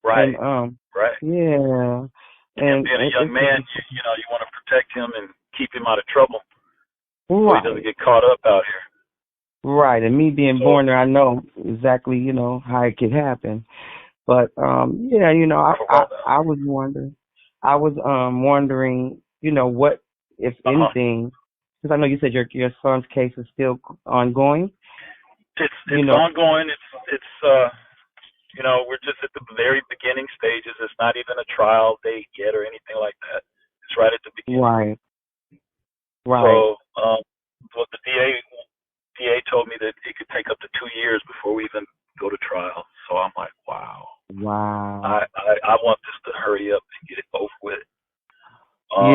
Right. And, right. Yeah. And being a young man, you want to protect him and keep him out of trouble. Right. So he doesn't get caught up out here. Right. And me being born there, I know exactly, how it could happen. But yeah, I was wondering, what, if anything, because I know you said your son's case is still ongoing. It's ongoing. It's we're just at the very beginning stages. It's not even a trial date yet or anything like that. It's right at the beginning. Right. So, what the DA told me that it could take up to 2 years before we even go to trial. So I'm like, wow. I want this to hurry up and get it over with.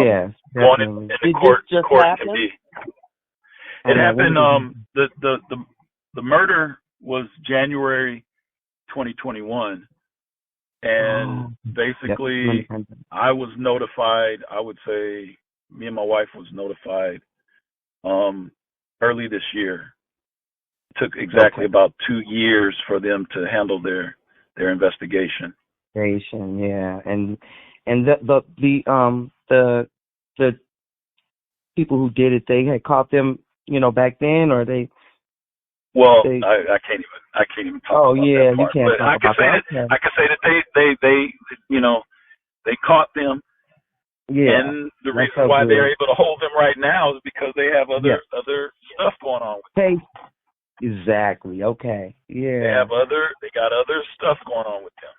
Yes, going in the court can be. It happened. The murder was January 2021, and basically I was notified. I would say me and my wife was notified early this year. It took exactly about 2 years for them to handle their investigation. Yeah, and the people who did it, they had caught them, back then, or they. Well, I can't even talk about that part. You can't talk about that. I can say that they caught them. Yeah. And the reason why they're able to hold them right now is because they have other stuff going on with them. Exactly. Okay. Yeah. They got other stuff going on with them.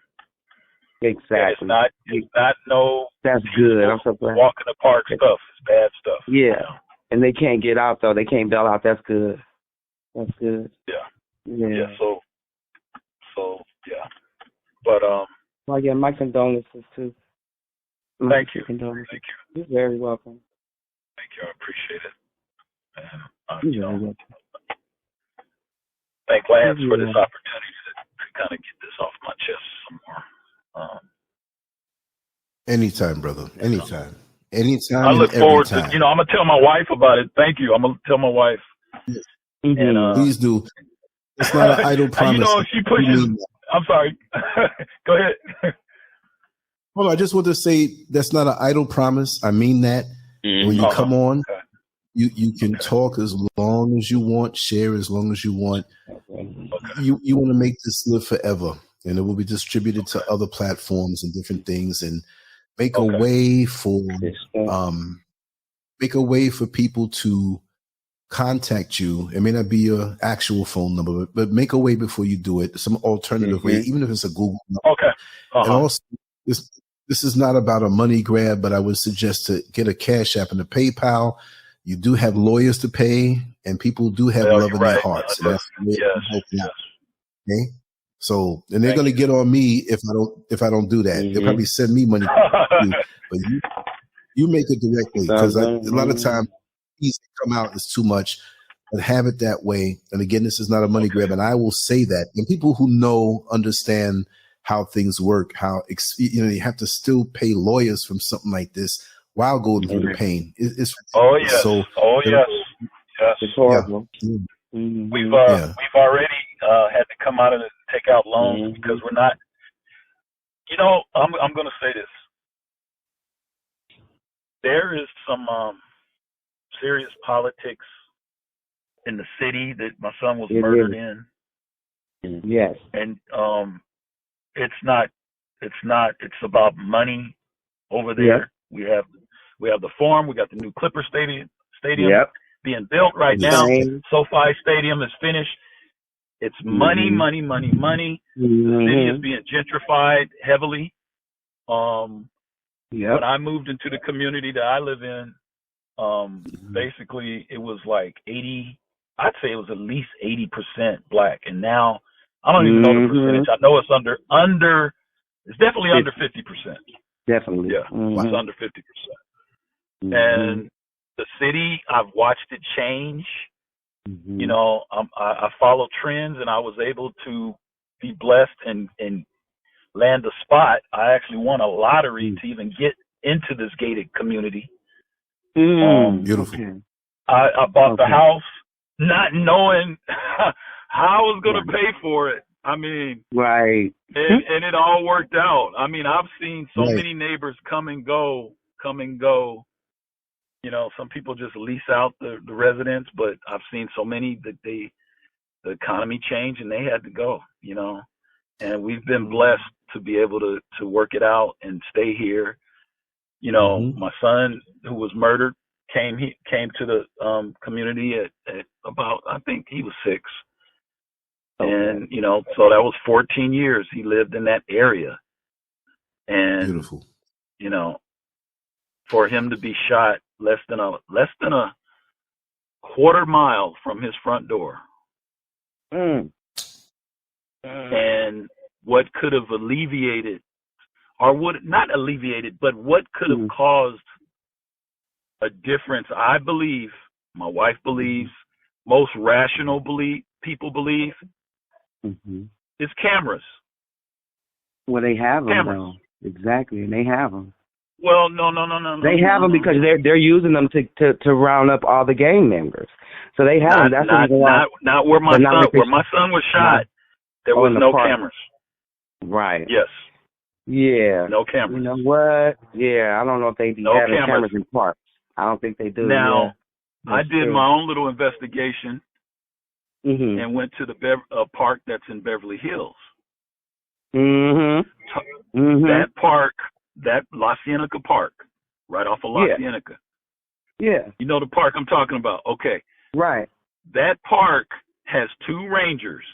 Exactly. It's not no. That's good. I'm so glad. Walk in the park stuff. It's bad stuff. Yeah. And they can't get out though. They can't bail out. That's good. That's good. Yeah. So yeah. But well, yeah, my condolences too. Thank you. Condolences. Thank you. You're very welcome. Thank you. I appreciate it. You're very welcome. Thank Lance for this opportunity to kind of get this off my chest some more. Anytime, brother. Anytime. Anytime. I look forward to. I'm gonna tell my wife about it. Thank you. I'm gonna tell my wife. Yes. And, please do. It's not an idle promise. If she pushes. I'm sorry. Go ahead. Well, I just want to say that's not an idle promise. I mean that. When you come on, you can talk as long as you want, share as long as you want. You want to make this live forever, and it will be distributed to other platforms and different things, and make a way for people to contact you. It may not be your actual phone number, but make a way before you do it. Some alternative way, even if it's a Google number. And also, this is not about a money grab, but I would suggest to get a Cash App and a PayPal. You do have lawyers to pay, and people do have love in their hearts. And that's okay. So, and they're going to get on me if I don't do that. They'll probably send me money, but you make it directly, because a lot of times fees come out is too much. But have it that way. And again, this is not a money grab, and I will say that. And people who understand how things work, how you have to still pay lawyers from something like this while going through the pain. It's yes. So, yes. It's horrible. Yeah. We've already had to come out and take out loans because we're not. I'm going to say this. There is some serious politics in the city that my son was murdered in. Yes. And it's about money over there. Yep. We have the Forum. We got the new Clipper Stadium yep. being built right now. SoFi Stadium is finished. It's money, money, money, money. The city is being gentrified heavily. When I moved into the community that I live in, basically it was like 80. I'd say it was at least 80% black, and now I don't even know the percentage. I know it's under. It's definitely under 50%. Definitely. Yeah, it's under 50%. And the city, I've watched it change. You know, I follow trends, and I was able to be blessed and land a spot. I actually won a lottery to even get into this gated community. Beautiful. I bought the house not knowing how I was going to pay for it. I mean, right. And it all worked out. I mean, I've seen so many neighbors come and go. You know, some people just lease out the residence, but I've seen so many that the economy changed and they had to go, you know. And we've been blessed to be able to work it out and stay here. You know, my son who was murdered came to the community at about, I think he was 6. And, you know, so that was 14 years he lived in that area. And, beautiful. You know, for him to be shot less than a quarter mile from his front door. And what could have alleviated, or would not alleviated, but what could have caused a difference, I believe, my wife believes, most rational people believe, is cameras. Well, they have them, though. Exactly, and they have them. Well, no. They have them because they're using them to round up all the gang members. So they have them. That's not where my son was shot. There was no cameras. Right. Yes. Yeah. No cameras. You know what? Yeah, I don't know if they be having cameras in parks. I don't think they do. Now, I did my own little investigation and went to the park that's in Beverly Hills. That park, that La Cienega Park, right off of La Cienega. Yeah. You know the park I'm talking about? Okay. Right. That park has 2 rangers.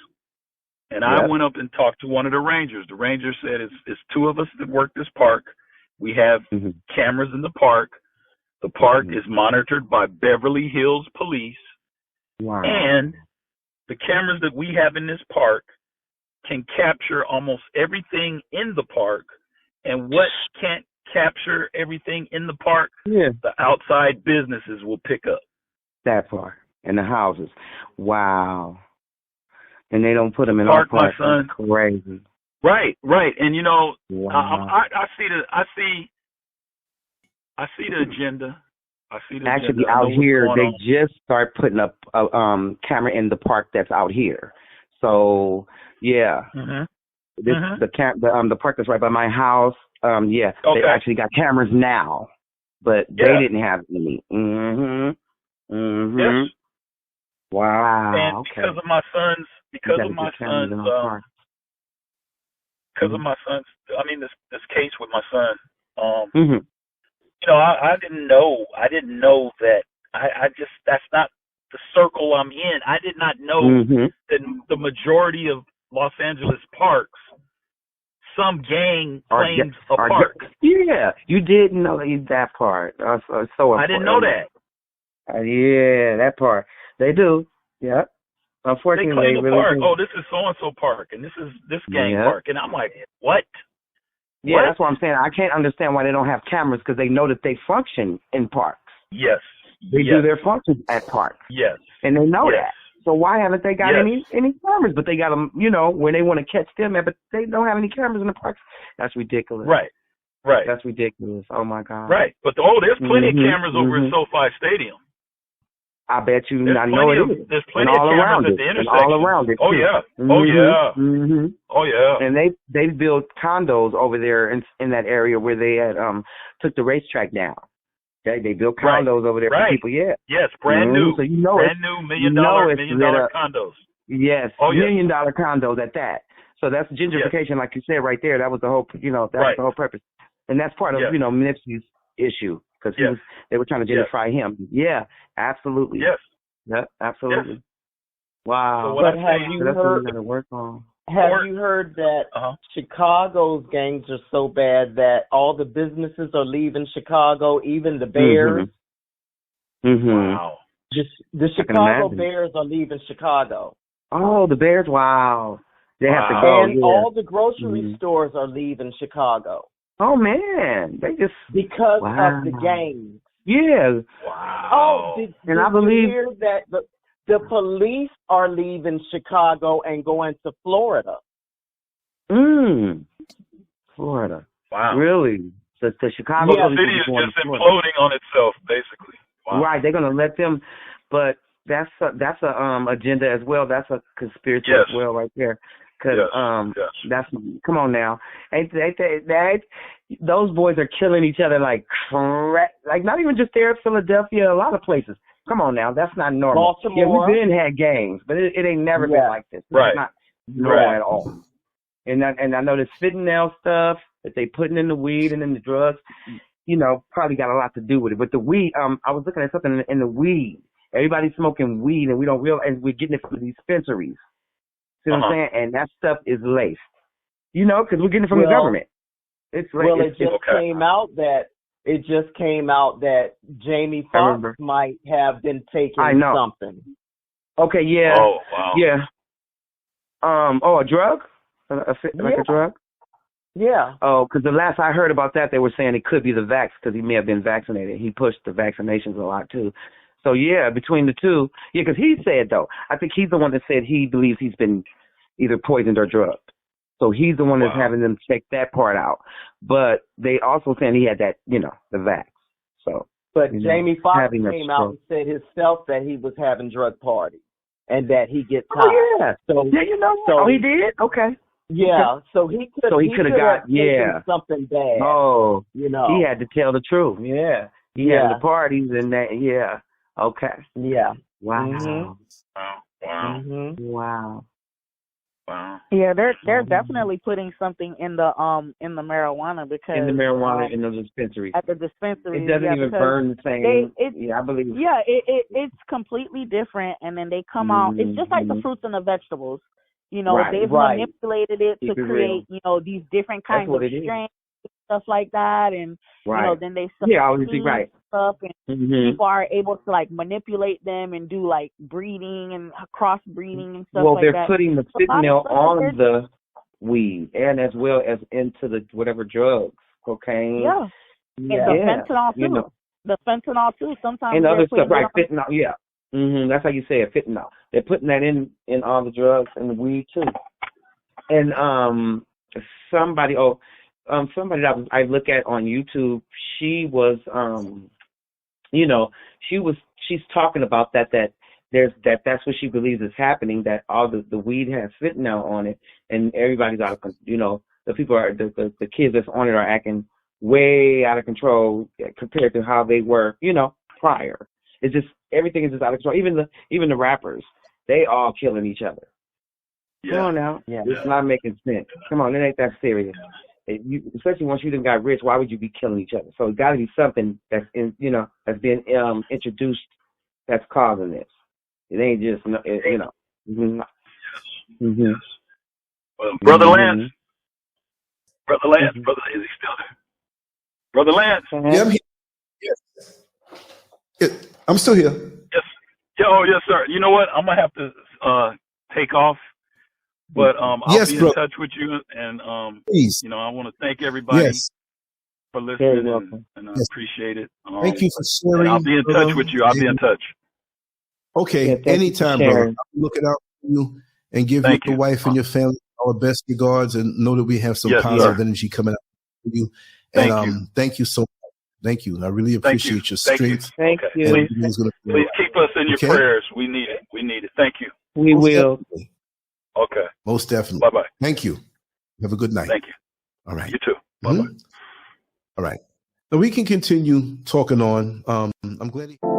And I went up and talked to one of the rangers. The ranger said, it's 2 of us that work this park. We have cameras in the park. The park is monitored by Beverly Hills Police. Wow. And the cameras that we have in this park can capture almost everything in the park. And what can't capture everything in the park, the outside businesses will pick up. That part. And the houses. Wow. And they don't put them in our park. That's crazy. Right. And you know, I see the agenda. Actually, out here, they just start putting up a camera in the park that's out here. So yeah, the park that's right by my house. They actually got cameras now, but they didn't have any. Yes. Wow. And because of my son's, this case with my son, you know, I didn't know that. That's not the circle I'm in. I did not know that the majority of Los Angeles parks, some gang claims a park. Yeah, you didn't know that part. So I didn't know that. Yeah, that part. They do. Yeah. Unfortunately, they claim a park. Oh, this is so-and-so park, and this is this gang park. And I'm like, what? Yeah, that's what I'm saying. I can't understand why they don't have cameras, because they know that they function in parks. Yes. They do their functions at parks. Yes. And they know that. So why haven't they got any cameras? But they got them, you know, when they want to catch them, but they don't have any cameras in the parks. That's ridiculous. Right. That's ridiculous. Oh, my God. Right. But, there's plenty of cameras over at SoFi Stadium. I bet you. I know it is. There's plenty of cameras at the intersection. And all around it. Oh, yeah. Oh, yeah. And they built condos over there in that area where they had took the racetrack down. They built condos over there for people. Yeah. Yes, brand new. So you know brand new $1 million condos. Yes, $1 million condos at that. So that's gentrification, like you said right there. That was the whole, was the whole purpose, and that's part of Nipsey's issue because they were trying to gentrify him. Yeah, absolutely. Yes. Yeah, absolutely. Yes. Wow. So but have you heard that Chicago's gangs are so bad that all the businesses are leaving Chicago, even the Bears? Wow. The Chicago Bears are leaving Chicago. Oh, the Bears! Wow. They have to go. And all the grocery stores are leaving Chicago. Oh man, they just because of the gangs. Yeah. Wow. Oh, did I believe you hear that the police are leaving Chicago and going to Florida? Florida. Wow. Really? The Chicago the city is just imploding on itself, basically. Wow. Right. They're gonna let them, but that's a agenda as well. That's a conspiracy as well, right there. Because that's come on now, ain't those boys are killing each other like crap. Like not even just there, Philadelphia, a lot of places. Come on now, that's not normal. Baltimore. Yeah, we've been had gangs, but it ain't never been like this. It's not normal at all. And I know this fentanyl stuff that they putting in the weed and in the drugs, probably got a lot to do with it. But the weed, I was looking at something in the weed. Everybody's smoking weed, and we don't realize, and we're getting it from the dispensaries. See what I'm saying? And that stuff is laced. Because we're getting it from the government. It just came out that Jamie Foxx might have been taking something. Okay, yeah. Oh, wow. Yeah. A drug? A drug? Yeah. Oh, because the last I heard about that, they were saying it could be the vax because he may have been vaccinated. He pushed the vaccinations a lot, too. So, yeah, between the two. Yeah, because he said, though, I think he's the one that said he believes he's been either poisoned or drugged. So he's the one that's having them check that part out. But they also saying he had that, the vax. So, but Jamie Foxx came out and said himself that he was having drug parties and that he gets high. Oh, yeah. So, he did? Okay. Yeah, so he could have got something bad. Oh, he had to tell the truth. Yeah. He had the parties and that, okay. Yeah. Wow. Wow. Wow. Wow. Yeah, they're definitely putting something in the marijuana because in the marijuana in the dispensary. At the dispensary, it doesn't even burn the same. I believe. Yeah, it's completely different, and then they come out. It's just like the fruits and the vegetables. They've manipulated it to create these different kinds of strains, stuff like that, and then they stuff and people are able to like manipulate them and do like breeding and crossbreeding and stuff like that. Well, they're putting the fentanyl on the weed and as well as into the whatever drugs, cocaine. Yeah. And the fentanyl too. The fentanyl too. Sometimes and other stuff, right? Fentanyl, yeah. That's how you say it, fentanyl. They're putting that in all the drugs and the weed too. And somebody that I look at on YouTube, she was she's talking about that's what she believes is happening, that all the weed has fentanyl on it, and everybody's out of the people are the kids that's on it are acting way out of control compared to how they were prior. It's just everything is just out of control. Even the rappers, they all killing each other. Yeah. Come on now, it's not making sense. Come on, it ain't that serious. Especially once you done got rich, why would you be killing each other? So it got to be something that's that's been introduced that's causing this. It ain't just Well, Brother Lance, is he still there? Brother Lance. Yeah, I'm here. Yes. I'm still here. Yes. Yes, sir. You know what? I'm gonna have to take off. But I'll be in touch with you, and please. I want to thank everybody for listening, and I appreciate it. Thank you for sharing. I'll be in touch with you. I'll be in touch. Okay, anytime, brother. I'll look it out for you and give your wife and your family our best regards, and know that we have some positive energy coming out for you. And thank you so much. Thank you. I really appreciate your strength. Thank you. Please keep us in your prayers. We need it. Thank you. We will. Definitely. Okay. Most definitely. Bye-bye. Thank you. Have a good night. Thank you. All right. You too. Bye-bye. All right. Now we can continue talking on. I'm glad.